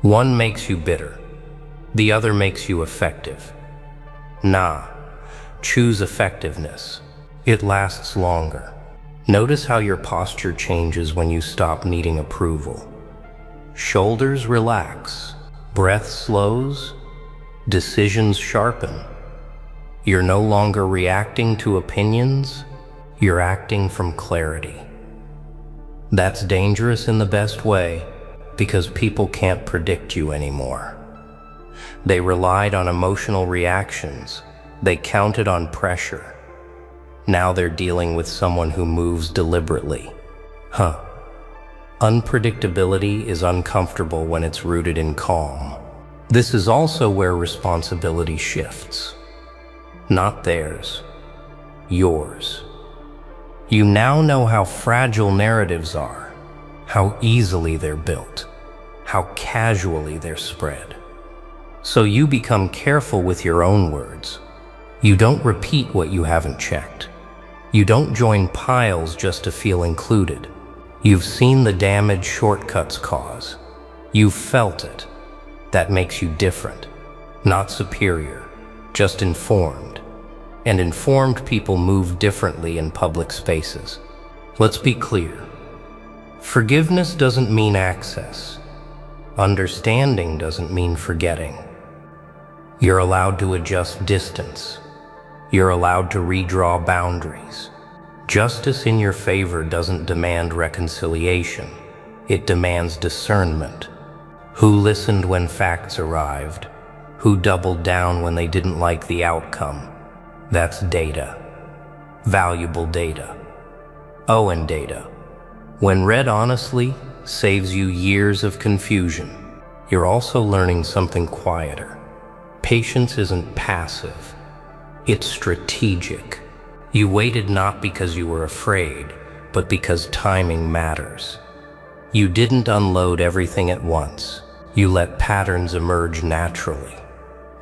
One makes you bitter. The other makes you effective. Choose effectiveness. It lasts longer. Notice how your posture changes when you stop needing approval. Shoulders relax. Breath slows. Decisions sharpen. You're no longer reacting to opinions. You're acting from clarity. That's dangerous in the best way because people can't predict you anymore. They relied on emotional reactions. They counted on pressure. Now they're dealing with someone who moves deliberately. Unpredictability is uncomfortable when it's rooted in calm. This is also where responsibility shifts. Not theirs, yours. You now know how fragile narratives are, how easily they're built, how casually they're spread. So you become careful with your own words. You don't repeat what you haven't checked. You don't join piles just to feel included. You've seen the damage shortcuts cause. You've felt it. That makes you different, not superior, just informed. And informed people move differently in public spaces. Let's be clear. Forgiveness doesn't mean access. Understanding doesn't mean forgetting. You're allowed to adjust distance. You're allowed to redraw boundaries. Justice in your favor doesn't demand reconciliation. It demands discernment. Who listened when facts arrived? Who doubled down when they didn't like the outcome? That's data. Valuable data. And data, when read honestly, saves you years of confusion. You're also learning something quieter. Patience isn't passive. It's strategic. You waited not because you were afraid, but because timing matters. You didn't unload everything at once. You let patterns emerge naturally.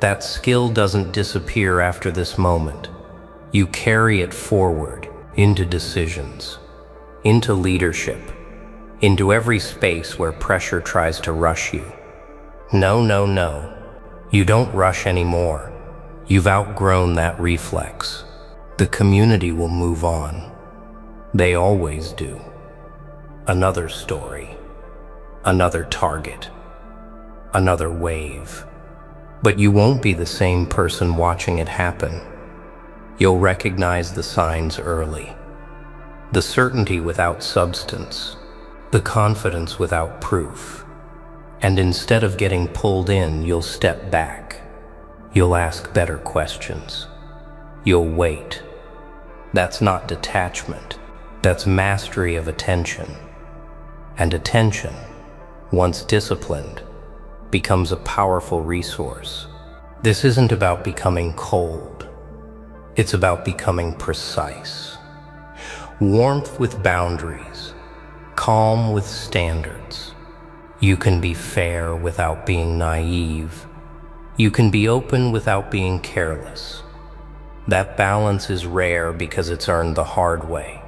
That skill doesn't disappear after this moment. You carry it forward. into decisions, into leadership, into every space where pressure tries to rush you. No, no, no. You don't rush anymore. You've outgrown that reflex. The community will move on. They always do. Another story, another target, another wave. But you won't be the same person watching it happen. You'll recognize the signs early. The certainty without substance, the confidence without proof. And instead of getting pulled in, you'll step back. You'll ask better questions. You'll wait. That's not detachment. That's mastery of attention. And attention, once disciplined, becomes a powerful resource. This isn't about becoming cold. It's about becoming precise. Warmth with boundaries, calm with standards. You can be fair without being naive. You can be open without being careless. That balance is rare because it's earned the hard way.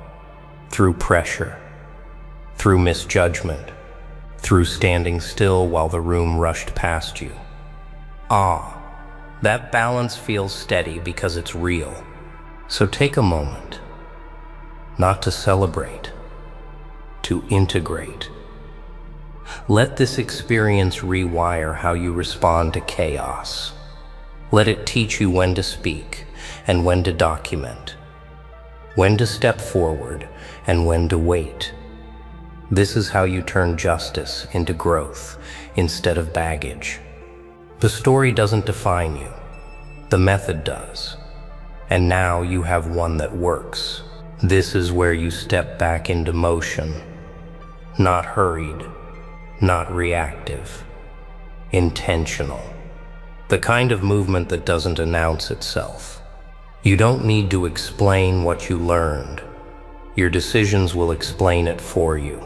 Through pressure, through misjudgment, through standing still while the room rushed past you. That balance feels steady because it's real. So take a moment, not to celebrate, to integrate. Let this experience rewire how you respond to chaos. Let it teach you when to speak and when to document, when to step forward and when to wait. This is how you turn justice into growth instead of baggage. The story doesn't define you. The method does. And now you have one that works. This is where you step back into motion. Not hurried, not reactive. Intentional. The kind of movement that doesn't announce itself. You don't need to explain what you learned. Your decisions will explain it for you.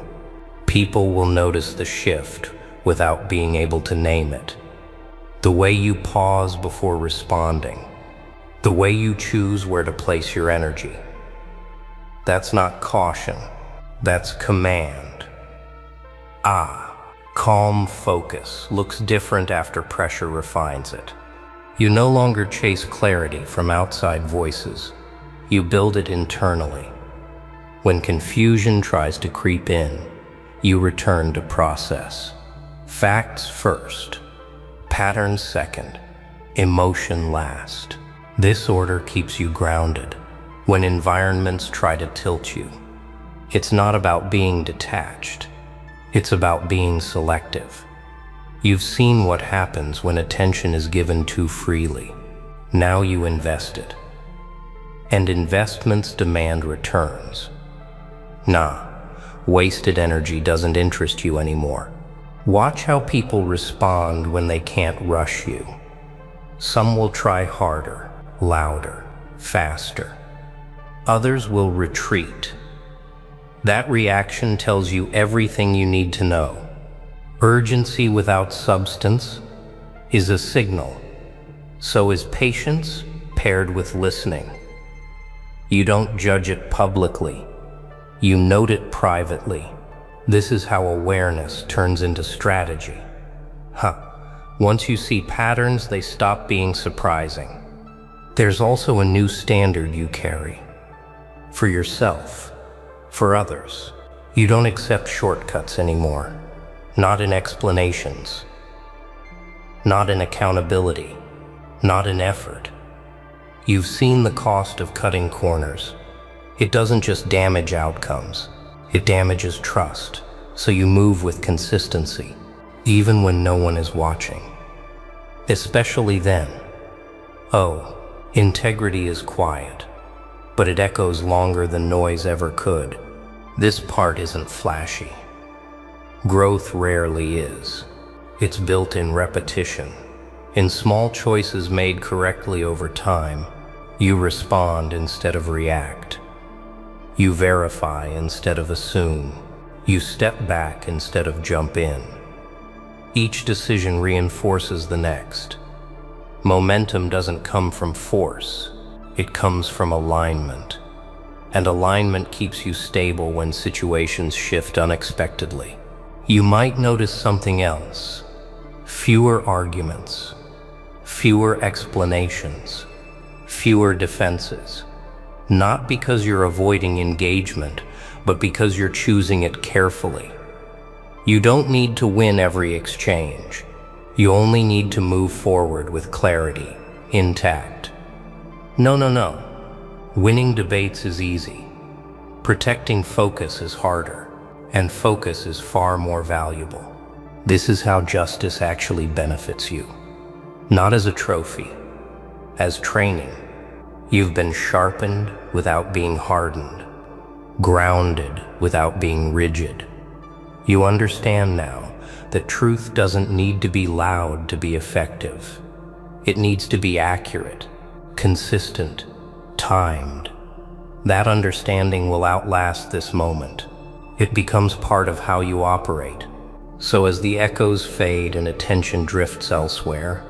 People will notice the shift without being able to name it. The way you pause before responding. The way you choose where to place your energy. That's not caution. That's command. Calm focus looks different after pressure refines it. You no longer chase clarity from outside voices. You build it internally. When confusion tries to creep in, you return to process. Facts first, patterns second, emotion last. This order keeps you grounded when environments try to tilt you. It's not about being detached. It's about being selective. You've seen what happens when attention is given too freely. Now you invest it. And investments demand returns. Wasted energy doesn't interest you anymore. Watch how people respond when they can't rush you. Some will try harder, louder, faster. Others will retreat. That reaction tells you everything you need to know. Urgency without substance is a signal. So is patience paired with listening. You don't judge it publicly. You note it privately. This is how awareness turns into strategy. Once you see patterns, they stop being surprising. There's also a new standard you carry. For yourself, for others. You don't accept shortcuts anymore. Not in explanations. Not in accountability. Not in effort. You've seen the cost of cutting corners. It doesn't just damage outcomes. It damages trust. So you move with consistency, even when no one is watching. Especially then. Integrity is quiet, but it echoes longer than noise ever could. This part isn't flashy. Growth rarely is. It's built in repetition. In small choices made correctly over time, you respond instead of react. You verify instead of assume. You step back instead of jump in. Each decision reinforces the next. Momentum doesn't come from force. It comes from alignment. and alignment keeps you stable when situations shift unexpectedly. You might notice something else: fewer arguments, fewer explanations, fewer defenses. Not because you're avoiding engagement, but because you're choosing it carefully. You don't need to win every exchange. You only need to move forward with clarity, intact. No. Winning debates is easy. Protecting focus is harder, and focus is far more valuable. This is how justice actually benefits you. Not as a trophy, as training. You've been sharpened without being hardened, grounded without being rigid. You understand now that truth doesn't need to be loud to be effective. It needs to be accurate, consistent, timed. That understanding will outlast this moment. It becomes part of how you operate. So as the echoes fade and attention drifts elsewhere,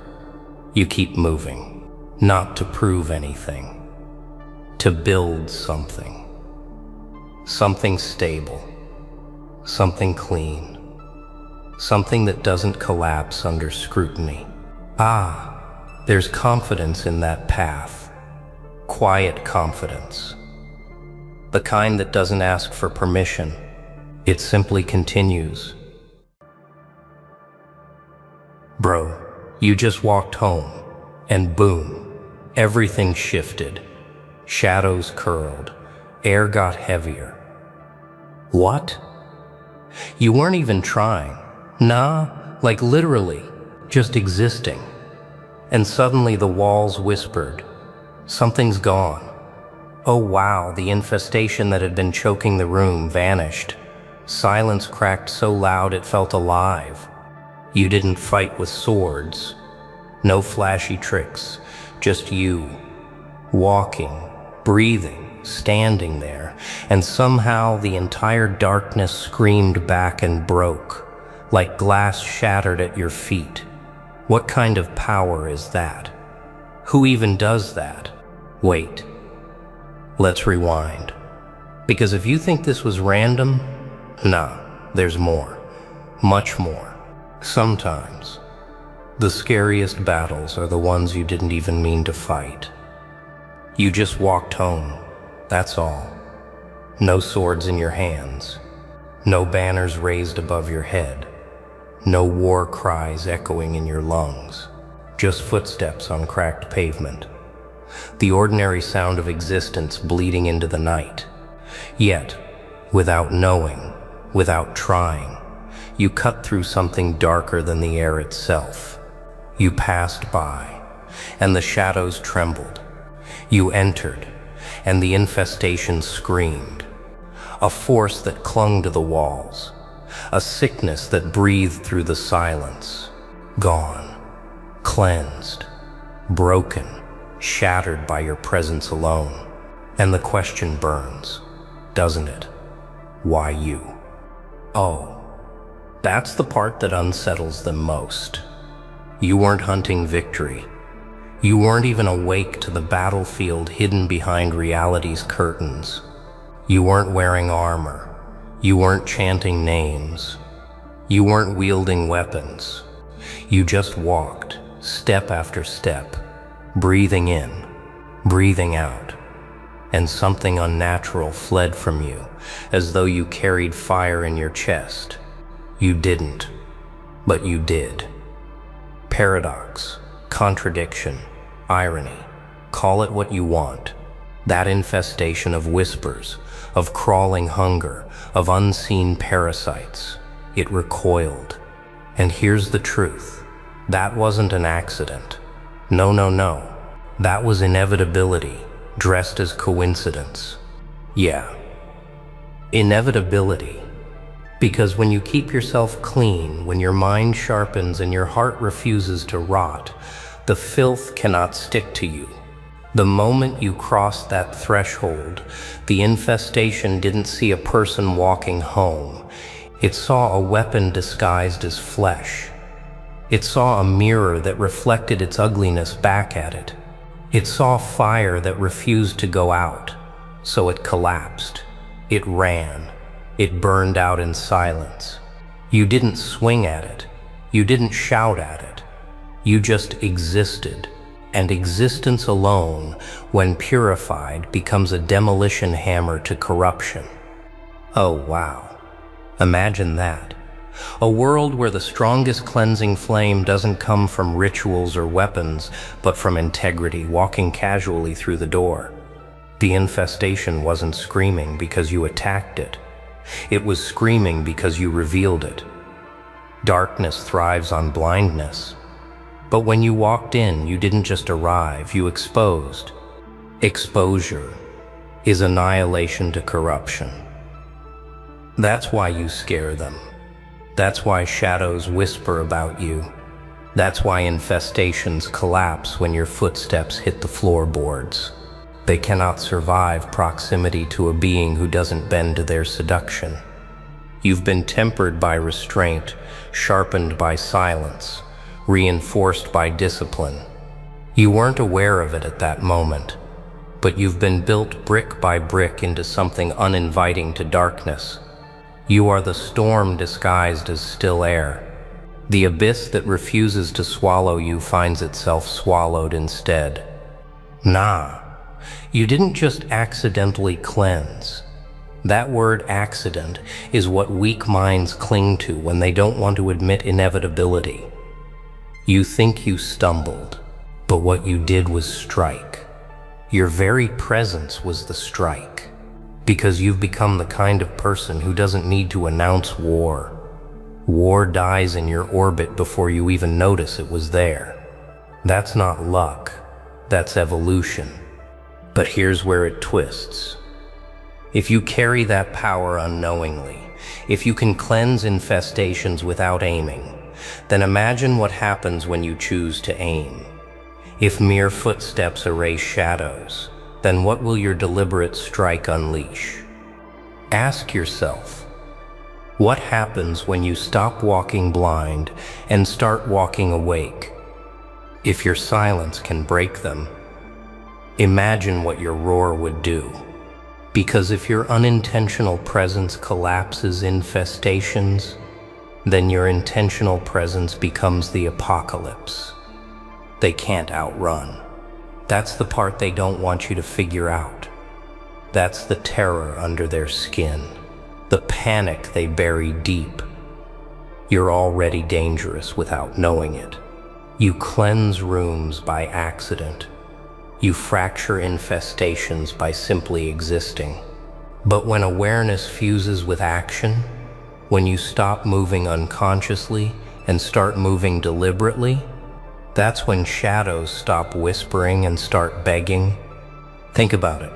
you keep moving, not to prove anything, to build something. Something stable, something clean, something that doesn't collapse under scrutiny. There's confidence in that path. Quiet confidence. The kind that doesn't ask for permission. It simply continues. Bro, you just walked home, and boom, everything shifted. Shadows curled, air got heavier. What? You weren't even trying. Nah, like literally, just existing. And suddenly the walls whispered, something's gone. Oh wow, the infestation that had been choking the room vanished. Silence cracked so loud it felt alive. You didn't fight with swords. No flashy tricks, just you. Walking, breathing, standing there, and somehow the entire darkness screamed back and broke, like glass shattered at your feet. What kind of power is that? Who even does that? Wait. Let's rewind. Because if you think this was random, nah, there's more. Much more. Sometimes, the scariest battles are the ones you didn't even mean to fight. You just walked home, that's all. No swords in your hands. No banners raised above your head. No war cries echoing in your lungs. Just footsteps on cracked pavement. The ordinary sound of existence bleeding into the night. Yet, without knowing, without trying, you cut through something darker than the air itself. You passed by, and the shadows trembled. You entered, and the infestation screamed. A force that clung to the walls. A sickness that breathed through the silence. Gone, cleansed, broken, shattered by your presence alone. And the question burns, doesn't it? Why you? Oh, that's the part that unsettles them most. You weren't hunting victory. You weren't even awake to the battlefield hidden behind reality's curtains. You weren't wearing armor. You weren't chanting names. You weren't wielding weapons. You just walked, step after step, breathing in, breathing out, and something unnatural fled from you, as though you carried fire in your chest. You didn't, but you did. Paradox, contradiction, irony, call it what you want. That infestation of whispers, of crawling hunger, of unseen parasites, it recoiled. And here's the truth. That wasn't an accident. No. That was inevitability, dressed as coincidence. Yeah, inevitability. Because when you keep yourself clean, when your mind sharpens and your heart refuses to rot, the filth cannot stick to you. The moment you crossed that threshold, the infestation didn't see a person walking home. It saw a weapon disguised as flesh. It saw a mirror that reflected its ugliness back at it. It saw fire that refused to go out. So it collapsed. It ran. It burned out in silence. You didn't swing at it. You didn't shout at it. You just existed. And existence alone, when purified, becomes a demolition hammer to corruption. Oh, wow. Imagine that. A world where the strongest cleansing flame doesn't come from rituals or weapons, but from integrity walking casually through the door. The infestation wasn't screaming because you attacked it. It was screaming because you revealed it. Darkness thrives on blindness. But when you walked in, you didn't just arrive, you exposed. Exposure is annihilation to corruption. That's why you scare them. That's why shadows whisper about you. That's why infestations collapse when your footsteps hit the floorboards. They cannot survive proximity to a being who doesn't bend to their seduction. You've been tempered by restraint, sharpened by silence, reinforced by discipline. You weren't aware of it at that moment, but you've been built brick by brick into something uninviting to darkness. You are the storm disguised as still air. The abyss that refuses to swallow you finds itself swallowed instead. Nah, you didn't just accidentally cleanse. That word accident is what weak minds cling to when they don't want to admit inevitability. You think you stumbled, but what you did was strike. Your very presence was the strike, because you've become the kind of person who doesn't need to announce war. War dies in your orbit before you even notice it was there. That's not luck, that's evolution. But here's where it twists. If you carry that power unknowingly, if you can cleanse infestations without aiming, then imagine what happens when you choose to aim. If mere footsteps erase shadows, then what will your deliberate strike unleash? Ask yourself, what happens when you stop walking blind and start walking awake? If your silence can break them, imagine what your roar would do. Because if your unintentional presence collapses infestations, then your intentional presence becomes the apocalypse. They can't outrun. That's the part they don't want you to figure out. That's the terror under their skin, the panic they bury deep. You're already dangerous without knowing it. You cleanse rooms by accident. You fracture infestations by simply existing. But when awareness fuses with action, when you stop moving unconsciously and start moving deliberately, that's when shadows stop whispering and start begging. Think about it.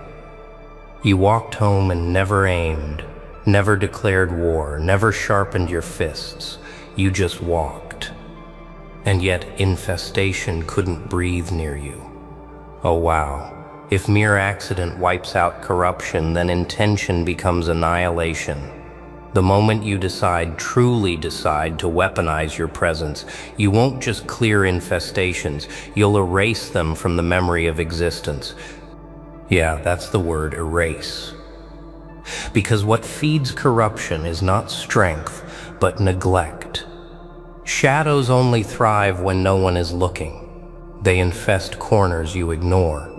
You walked home and never aimed, never declared war, never sharpened your fists. You just walked. And yet infestation couldn't breathe near you. Oh wow, if mere accident wipes out corruption, then intention becomes annihilation. The moment you truly decide to weaponize your presence, you won't just clear infestations, you'll erase them from the memory of existence. Yeah, that's the word, erase. Because what feeds corruption is not strength, but neglect. Shadows only thrive when no one is looking. They infest corners you ignore.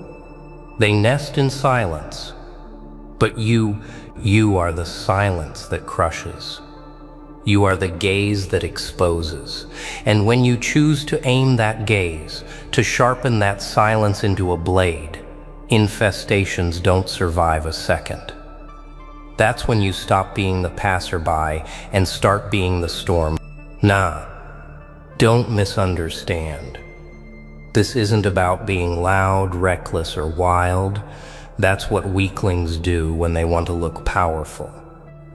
They nest in silence. But you are the silence that crushes. You are the gaze that exposes. And when you choose to aim that gaze, to sharpen that silence into a blade, infestations don't survive a second. That's when you stop being the passerby and start being the storm. Nah, don't misunderstand. This isn't about being loud, reckless, or wild. That's what weaklings do when they want to look powerful.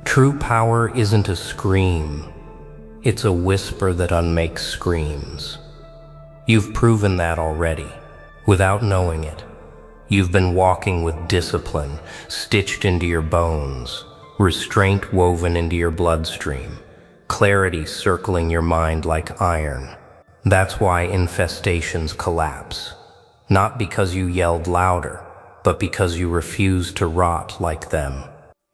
True power isn't a scream. It's a whisper that unmakes screams. You've proven that already, without knowing it. You've been walking with discipline stitched into your bones, restraint woven into your bloodstream, clarity circling your mind like iron. That's why infestations collapse. Not because you yelled louder, but because you refuse to rot like them.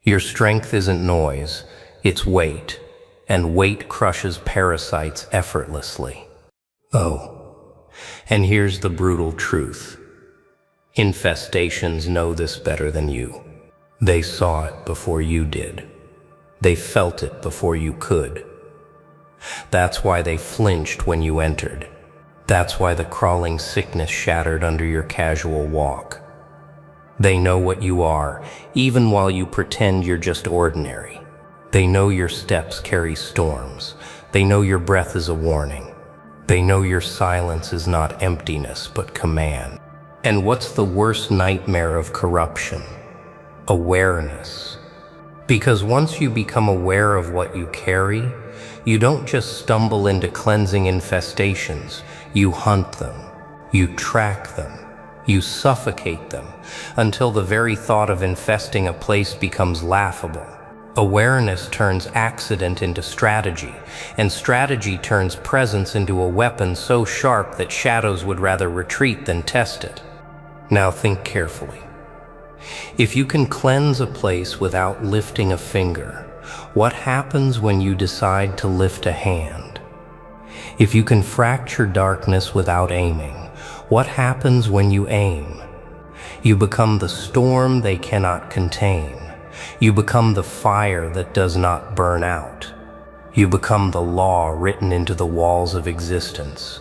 Your strength isn't noise, it's weight, and weight crushes parasites effortlessly. Oh, and here's the brutal truth. Infestations know this better than you. They saw it before you did. They felt it before you could. That's why they flinched when you entered. That's why the crawling sickness shattered under your casual walk. They know what you are, even while you pretend you're just ordinary. They know your steps carry storms. They know your breath is a warning. They know your silence is not emptiness, but command. And what's the worst nightmare of corruption? Awareness. Because once you become aware of what you carry, you don't just stumble into cleansing infestations, you hunt them, you track them, you suffocate them, until the very thought of infesting a place becomes laughable. Awareness turns accident into strategy, and strategy turns presence into a weapon so sharp that shadows would rather retreat than test it. Now think carefully. If you can cleanse a place without lifting a finger, what happens when you decide to lift a hand? If you can fracture darkness without aiming, what happens when you aim? You become the storm they cannot contain. You become the fire that does not burn out. You become the law written into the walls of existence.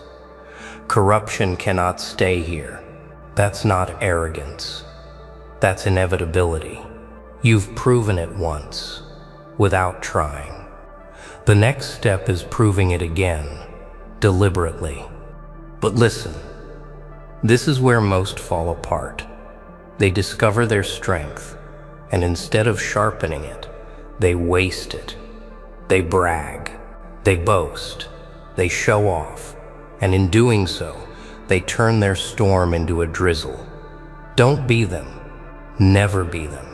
Corruption cannot stay here. That's not arrogance. That's inevitability. You've proven it once, without trying. The next step is proving it again, deliberately. But listen, this is where most fall apart. They discover their strength, and instead of sharpening it, they waste it. They brag, they boast, they show off, and in doing so, they turn their storm into a drizzle. Don't be them. Never be them.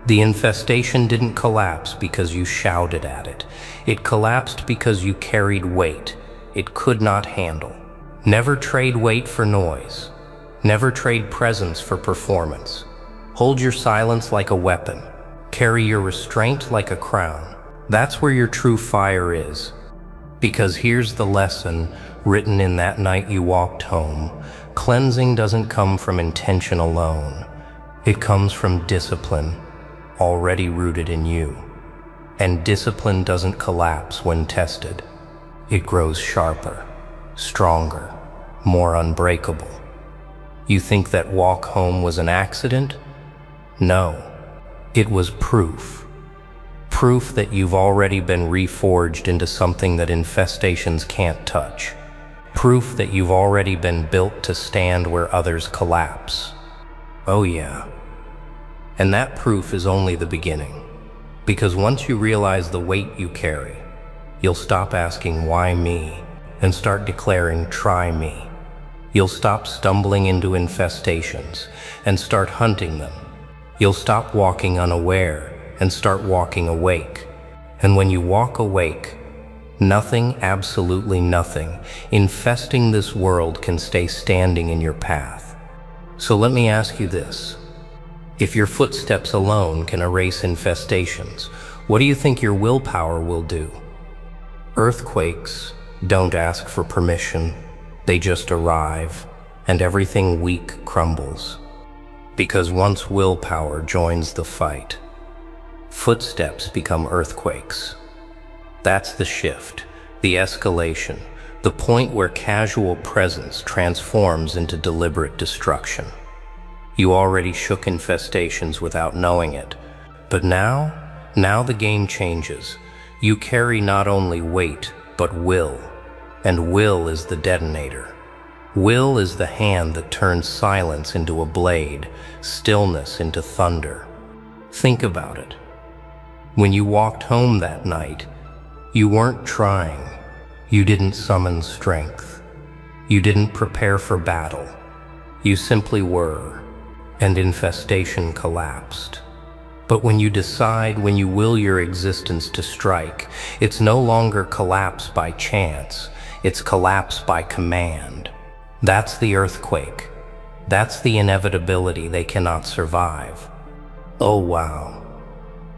The infestation didn't collapse because you shouted at it. It collapsed because you carried weight it could not handle. Never trade weight for noise. Never trade presence for performance. Hold your silence like a weapon. Carry your restraint like a crown. That's where your true fire is. Because here's the lesson written in that night you walked home. Cleansing doesn't come from intention alone. It comes from discipline, already rooted in you. And discipline doesn't collapse when tested. It grows sharper, stronger, more unbreakable. You think that walk home was an accident? No, it was proof. Proof that you've already been reforged into something that infestations can't touch. Proof that you've already been built to stand where others collapse. Oh yeah. And that proof is only the beginning. Because once you realize the weight you carry, you'll stop asking why me and start declaring try me. You'll stop stumbling into infestations and start hunting them. You'll stop walking unaware and start walking awake. And when you walk awake, nothing, absolutely nothing, infesting this world can stay standing in your path. So let me ask you this. If your footsteps alone can erase infestations, what do you think your willpower will do? Earthquakes don't ask for permission. They just arrive, and everything weak crumbles. Because once willpower joins the fight, footsteps become earthquakes. That's the shift, the escalation, the point where casual presence transforms into deliberate destruction. You already shook infestations without knowing it. But now the game changes. You carry not only weight, but will. And will is the detonator. Will is the hand that turns silence into a blade, stillness into thunder. Think about it. When you walked home that night, you weren't trying. You didn't summon strength. You didn't prepare for battle. You simply were. And infestation collapsed. But when you decide, when you will your existence to strike, it's no longer collapse by chance, it's collapse by command. That's the earthquake. That's the inevitability they cannot survive. Oh wow.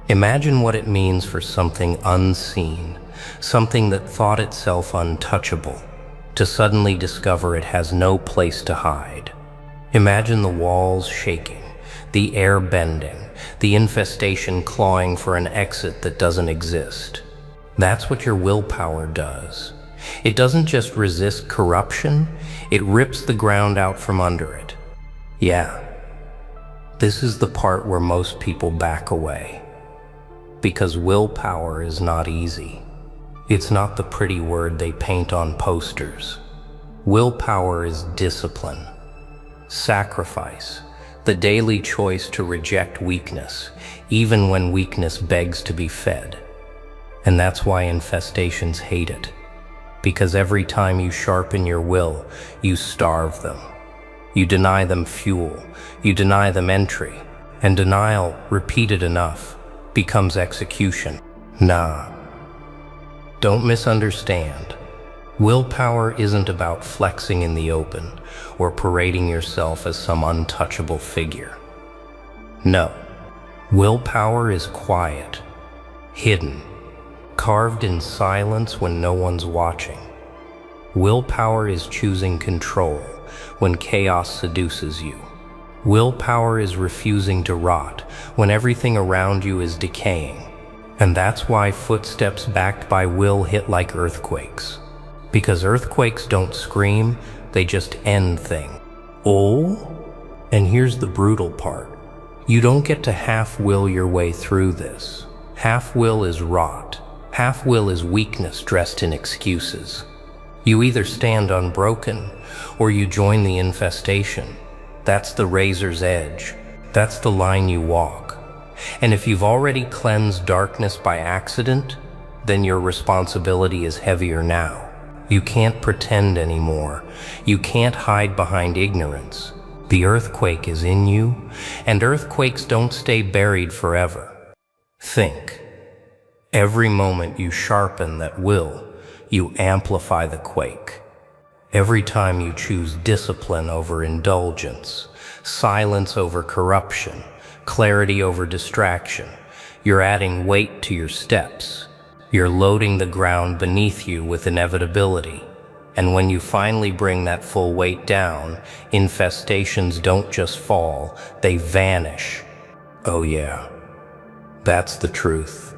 Imagine what it means for something unseen, something that thought itself untouchable, to suddenly discover it has no place to hide. Imagine the walls shaking, the air bending, the infestation clawing for an exit that doesn't exist. That's what your willpower does. It doesn't just resist corruption, it rips the ground out from under it. Yeah, this is the part where most people back away. Because willpower is not easy. It's not the pretty word they paint on posters. Willpower is discipline, sacrifice, the daily choice to reject weakness, even when weakness begs to be fed. And that's why infestations hate it. Because every time you sharpen your will, you starve them. You deny them fuel, you deny them entry, and denial, repeated enough, becomes execution. Nah. Don't misunderstand. Willpower isn't about flexing in the open or parading yourself as some untouchable figure. No. Willpower is quiet, hidden, carved in silence when no one's watching. Willpower is choosing control when chaos seduces you. Willpower is refusing to rot when everything around you is decaying. And that's why footsteps backed by will hit like earthquakes. Because earthquakes don't scream, they just end things. Oh? And here's the brutal part. You don't get to half-will your way through this. Half-will is rot. Half-will is weakness dressed in excuses. You either stand unbroken, or you join the infestation. That's the razor's edge. That's the line you walk. And if you've already cleansed darkness by accident, then your responsibility is heavier now. You can't pretend anymore. You can't hide behind ignorance. The earthquake is in you, and earthquakes don't stay buried forever. Think. Every moment you sharpen that will, you amplify the quake. Every time you choose discipline over indulgence, silence over corruption, clarity over distraction, you're adding weight to your steps. You're loading the ground beneath you with inevitability. And when you finally bring that full weight down, infestations don't just fall, they vanish. Oh yeah, that's the truth.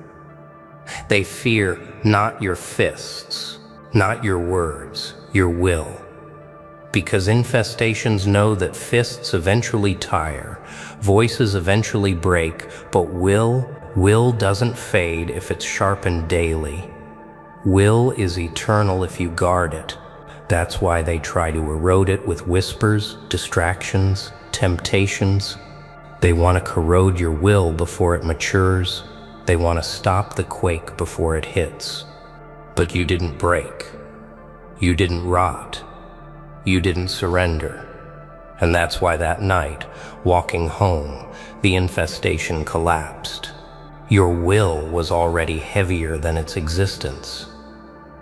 They fear not your fists, not your words, your will. Because infestations know that fists eventually tire, voices eventually break, but will doesn't fade if it's sharpened daily. Will is eternal if you guard it. That's why they try to erode it with whispers, distractions, temptations. They want to corrode your will before it matures. They want to stop the quake before it hits. But you didn't break. You didn't rot. You didn't surrender. And that's why that night, walking home, the infestation collapsed. Your will was already heavier than its existence.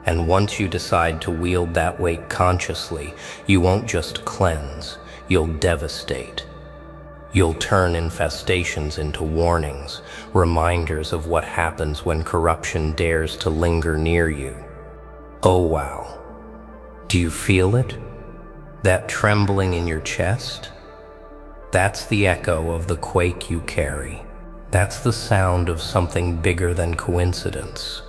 And once you decide to wield that weight consciously, you won't just cleanse, you'll devastate. You'll turn infestations into warnings, reminders of what happens when corruption dares to linger near you. Oh wow. Do you feel it? That trembling in your chest? That's the echo of the quake you carry. That's the sound of something bigger than coincidence.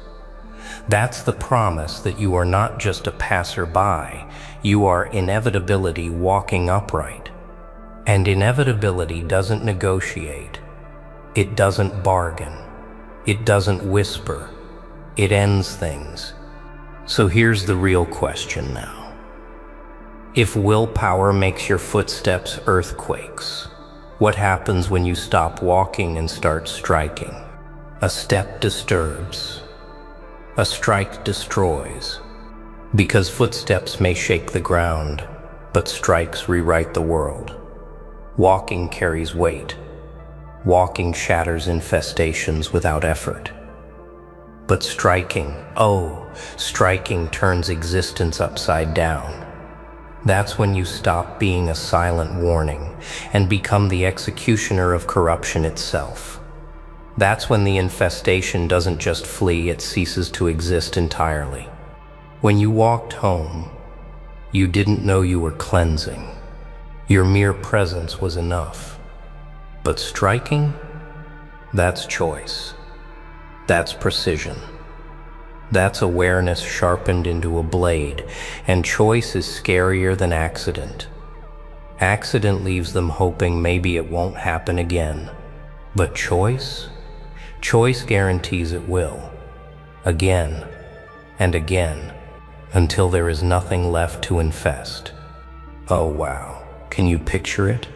That's the promise that you are not just a passerby, you are inevitability walking upright. And inevitability doesn't negotiate. It doesn't bargain. It doesn't whisper. It ends things. So here's the real question now. If willpower makes your footsteps earthquakes, what happens when you stop walking and start striking? A step disturbs. A strike destroys. Because footsteps may shake the ground, but strikes rewrite the world. Walking carries weight. Walking shatters infestations without effort. But striking, striking turns existence upside down. That's when you stop being a silent warning and become the executioner of corruption itself. That's when the infestation doesn't just flee, it ceases to exist entirely. When you walked home, you didn't know you were cleansing. Your mere presence was enough. But striking? That's choice. That's precision. That's awareness sharpened into a blade, and choice is scarier than accident. Accident leaves them hoping maybe it won't happen again. But choice? Choice guarantees it will. Again and again, until there is nothing left to infest. Oh wow, can you picture it?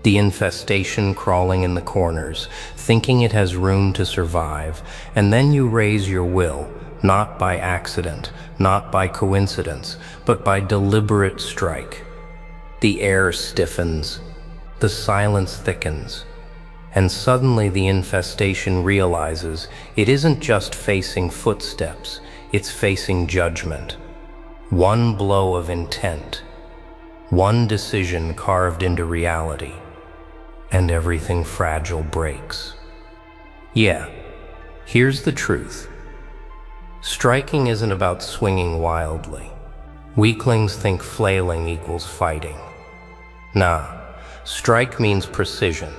The infestation crawling in the corners, thinking it has room to survive, and then you raise your will, not by accident, not by coincidence, but by deliberate strike. The air stiffens, the silence thickens, and suddenly the infestation realizes it isn't just facing footsteps, it's facing judgment. One blow of intent, one decision carved into reality, and everything fragile breaks. Yeah, here's the truth. Striking isn't about swinging wildly. Weaklings think flailing equals fighting. Nah, strike means precision.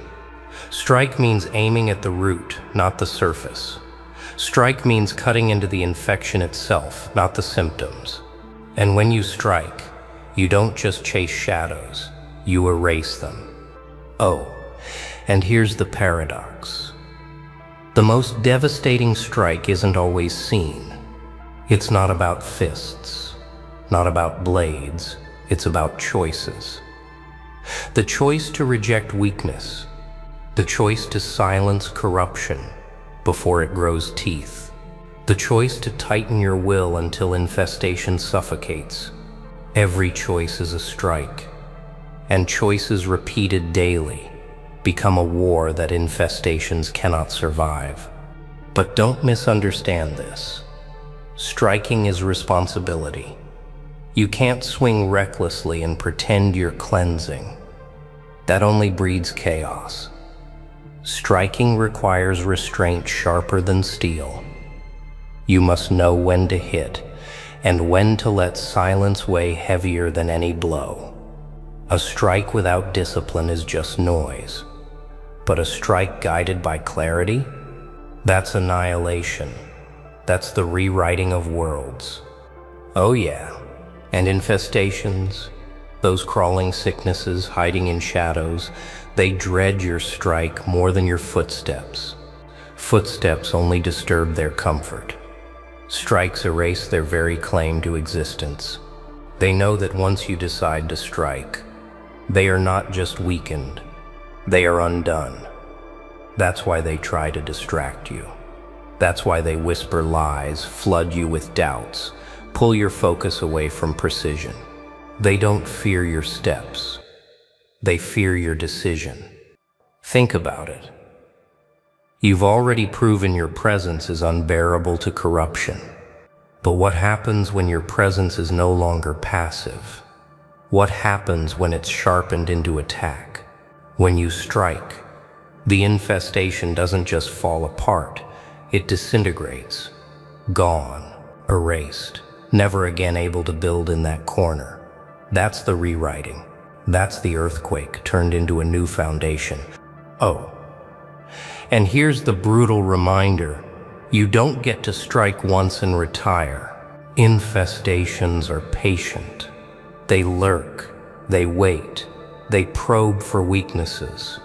Strike means aiming at the root, not the surface. Strike means cutting into the infection itself, not the symptoms. And when you strike, you don't just chase shadows, you erase them. Oh, and here's the paradox. The most devastating strike isn't always seen. It's not about fists, not about blades, it's about choices. The choice to reject weakness, the choice to silence corruption before it grows teeth, the choice to tighten your will until infestation suffocates. Every choice is a strike, and choices repeated daily become a war that infestations cannot survive. But don't misunderstand this. Striking is responsibility. You can't swing recklessly and pretend you're cleansing. That only breeds chaos. Striking requires restraint sharper than steel. You must know when to hit and when to let silence weigh heavier than any blow. A strike without discipline is just noise. But a strike guided by clarity? That's annihilation. That's the rewriting of worlds. Oh yeah, and infestations, those crawling sicknesses hiding in shadows, they dread your strike more than your footsteps. Footsteps only disturb their comfort. Strikes erase their very claim to existence. They know that once you decide to strike, they are not just weakened, they are undone. That's why they try to distract you. That's why they whisper lies, flood you with doubts, pull your focus away from precision. They don't fear your steps. They fear your decision. Think about it. You've already proven your presence is unbearable to corruption. But what happens when your presence is no longer passive? What happens when it's sharpened into attack? When you strike, the infestation doesn't just fall apart, it disintegrates. Gone, erased, never again able to build in that corner. That's the rewriting. That's the earthquake turned into a new foundation. Oh, and here's the brutal reminder. You don't get to strike once and retire. Infestations are patient. They lurk, they wait, they probe for weaknesses.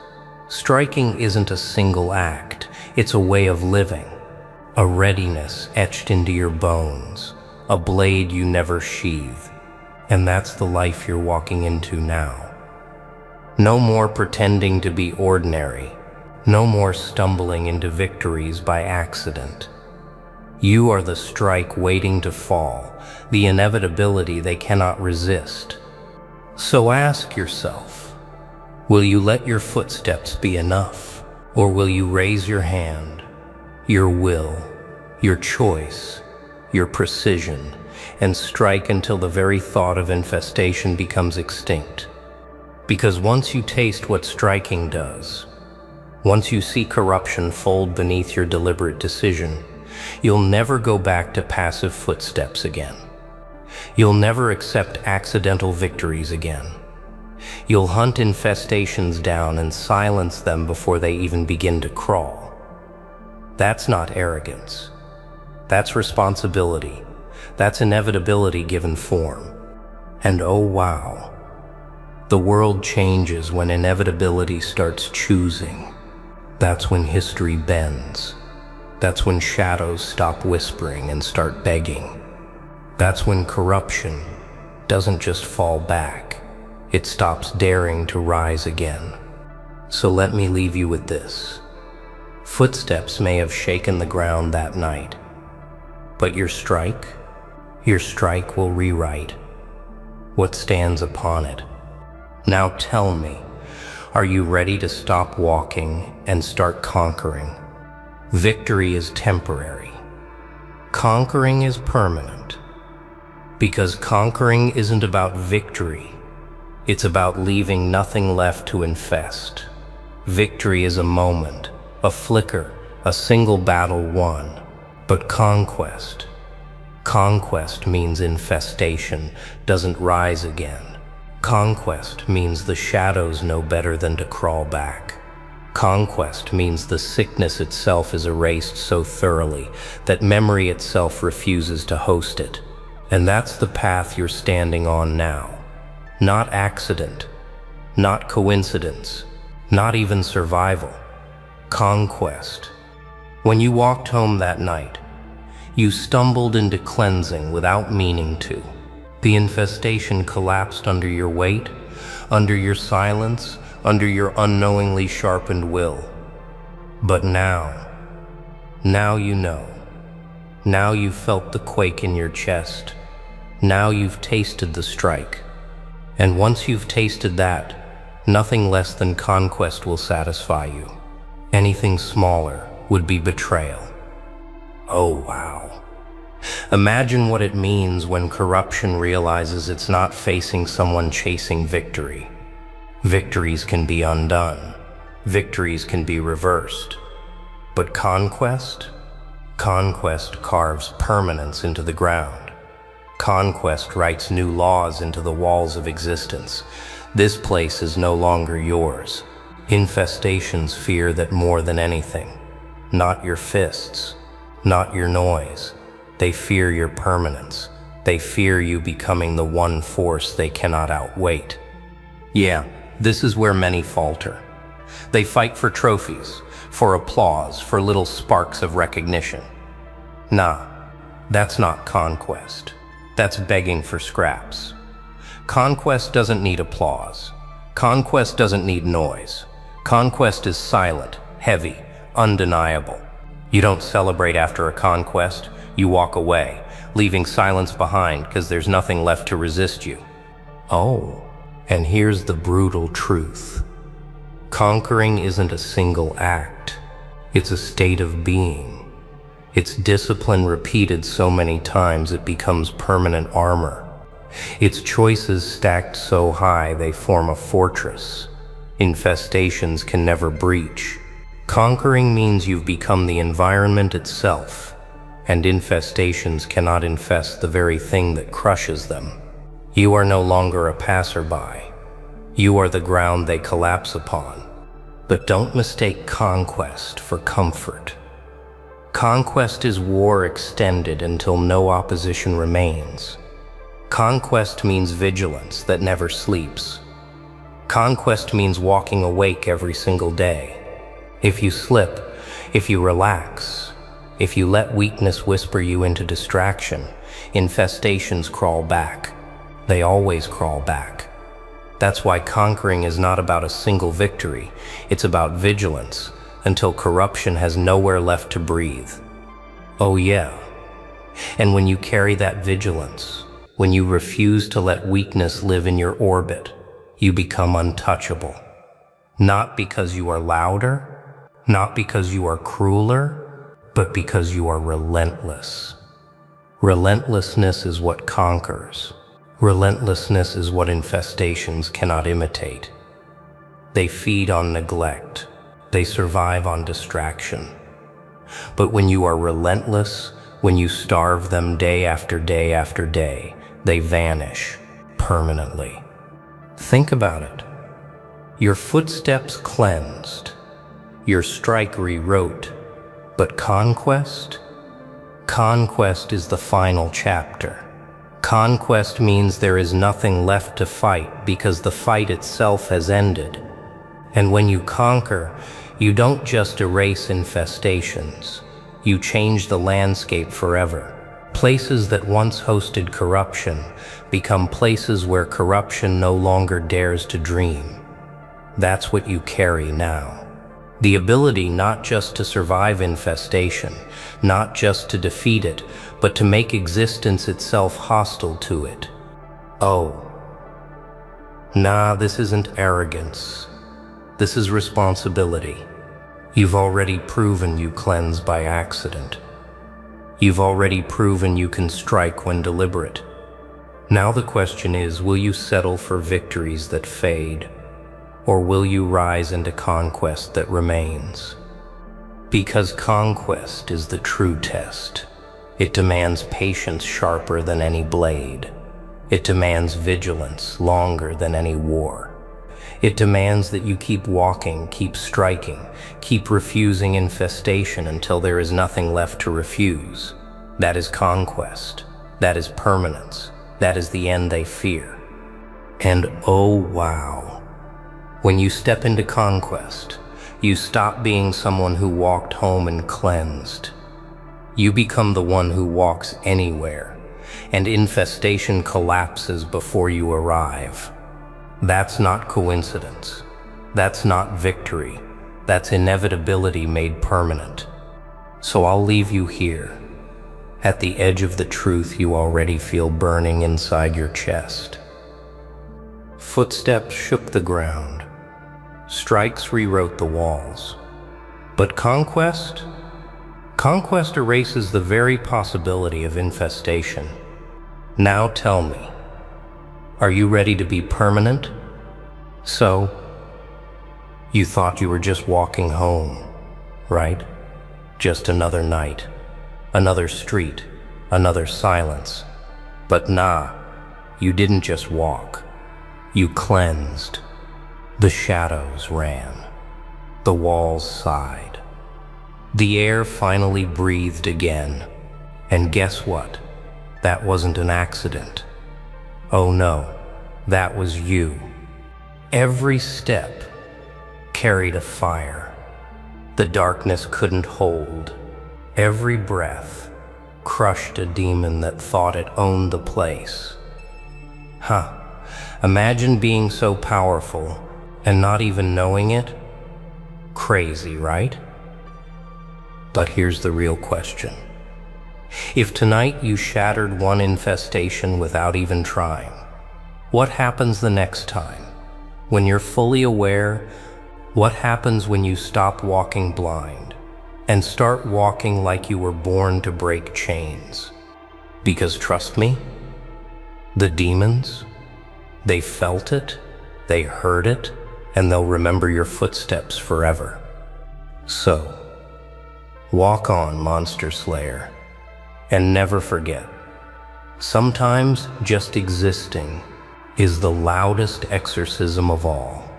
Striking isn't a single act, it's a way of living. A readiness etched into your bones, a blade you never sheathe. And that's the life you're walking into now. No more pretending to be ordinary. No more stumbling into victories by accident. You are the strike waiting to fall, the inevitability they cannot resist. So ask yourself, will you let your footsteps be enough? Or will you raise your hand, your will, your choice, your precision, and strike until the very thought of infestation becomes extinct. Because once you taste what striking does, once you see corruption fold beneath your deliberate decision, you'll never go back to passive footsteps again. You'll never accept accidental victories again. You'll hunt infestations down and silence them before they even begin to crawl. That's not arrogance. That's responsibility. That's inevitability given form. And oh wow, the world changes when inevitability starts choosing. That's when history bends. That's when shadows stop whispering and start begging. That's when corruption doesn't just fall back, it stops daring to rise again. So let me leave you with this. Footsteps may have shaken the ground that night, but your strike will rewrite what stands upon it. Now tell me, are you ready to stop walking and start conquering? Victory is temporary. Conquering is permanent. Because conquering isn't about victory. It's about leaving nothing left to infest. Victory is a moment, a flicker, a single battle won. But conquest means infestation doesn't rise again. Conquest means the shadows know better than to crawl back. Conquest means the sickness itself is erased so thoroughly that memory itself refuses to host it. And that's the path you're standing on now. Not accident, not coincidence, not even survival. Conquest. When you walked home that night, you stumbled into cleansing without meaning to. The infestation collapsed under your weight, under your silence, under your unknowingly sharpened will. But now you know. Now you've felt the quake in your chest. Now you've tasted the strike. And once you've tasted that, nothing less than conquest will satisfy you. Anything smaller would be betrayal. Oh wow. Imagine what it means when corruption realizes it's not facing someone chasing victory. Victories can be undone. Victories can be reversed. But conquest carves permanence into the ground. Conquest writes new laws into the walls of existence. This place is no longer yours. Infestations fear that more than anything. Not your fists, not your noise. They fear your permanence. They fear you becoming the one force they cannot outweight. Yeah, this is where many falter. They fight for trophies, for applause, for little sparks of recognition. Nah, that's not conquest. That's begging for scraps. Conquest doesn't need applause. Conquest doesn't need noise. Conquest is silent, heavy, undeniable. You don't celebrate after a conquest, you walk away, leaving silence behind because there's nothing left to resist you. Oh, and here's the brutal truth. Conquering isn't a single act. It's a state of being. It's discipline repeated so many times it becomes permanent armor. It's choices stacked so high they form a fortress. Infestations can never breach. Conquering means you've become the environment itself, and infestations cannot infest the very thing that crushes them. You are no longer a passerby. You are the ground they collapse upon. But don't mistake conquest for comfort. Conquest is war extended until no opposition remains. Conquest means vigilance that never sleeps. Conquest means walking awake every single day. If you slip, if you relax, if you let weakness whisper you into distraction, infestations crawl back. They always crawl back. That's why conquering is not about a single victory. It's about vigilance until corruption has nowhere left to breathe. Oh yeah. And when you carry that vigilance, when you refuse to let weakness live in your orbit, you become untouchable. Not because you are louder, not because you are crueler, but because you are relentless. Relentlessness is what conquers. Relentlessness is what infestations cannot imitate. They feed on neglect. They survive on distraction. But when you are relentless, when you starve them day after day after day, they vanish permanently. Think about it. Your footsteps cleansed, your strike rewrote, but conquest? Conquest is the final chapter. Conquest means there is nothing left to fight because the fight itself has ended. And when you conquer, you don't just erase infestations. You change the landscape forever. Places that once hosted corruption become places where corruption no longer dares to dream. That's what you carry now. The ability not just to survive infestation, not just to defeat it, but to make existence itself hostile to it. Oh. Nah, this isn't arrogance. This is responsibility. You've already proven you cleanse by accident. You've already proven you can strike when deliberate. Now the question is, will you settle for victories that fade? Or will you rise into conquest that remains? Because conquest is the true test. It demands patience sharper than any blade. It demands vigilance longer than any war. It demands that you keep walking, keep striking, keep refusing infestation until there is nothing left to refuse. That is conquest. That is permanence. That is the end they fear. And oh wow. When you step into conquest, you stop being someone who walked home and cleansed. You become the one who walks anywhere, and infestation collapses before you arrive. That's not coincidence. That's not victory. That's inevitability made permanent. So I'll leave you here, at the edge of the truth you already feel burning inside your chest. Footsteps shook the ground. Strikes rewrote the walls. But conquest? Conquest erases the very possibility of infestation. Now tell me, are you ready to be permanent? So, you thought you were just walking home, right? Just another night, another street, another silence. But nah, you didn't just walk. You cleansed. The shadows ran. The walls sighed. The air finally breathed again. And guess what? That wasn't an accident. Oh no, that was you. Every step carried a fire the darkness couldn't hold. Every breath crushed a demon that thought it owned the place. Imagine being so powerful and not even knowing it. Crazy, right? But here's the real question. If tonight you shattered one infestation without even trying, what happens the next time? When you're fully aware, what happens when you stop walking blind and start walking like you were born to break chains? Because trust me, the demons, they felt it, they heard it, and they'll remember your footsteps forever. So, walk on, Monster Slayer. And never forget, sometimes just existing is the loudest exorcism of all.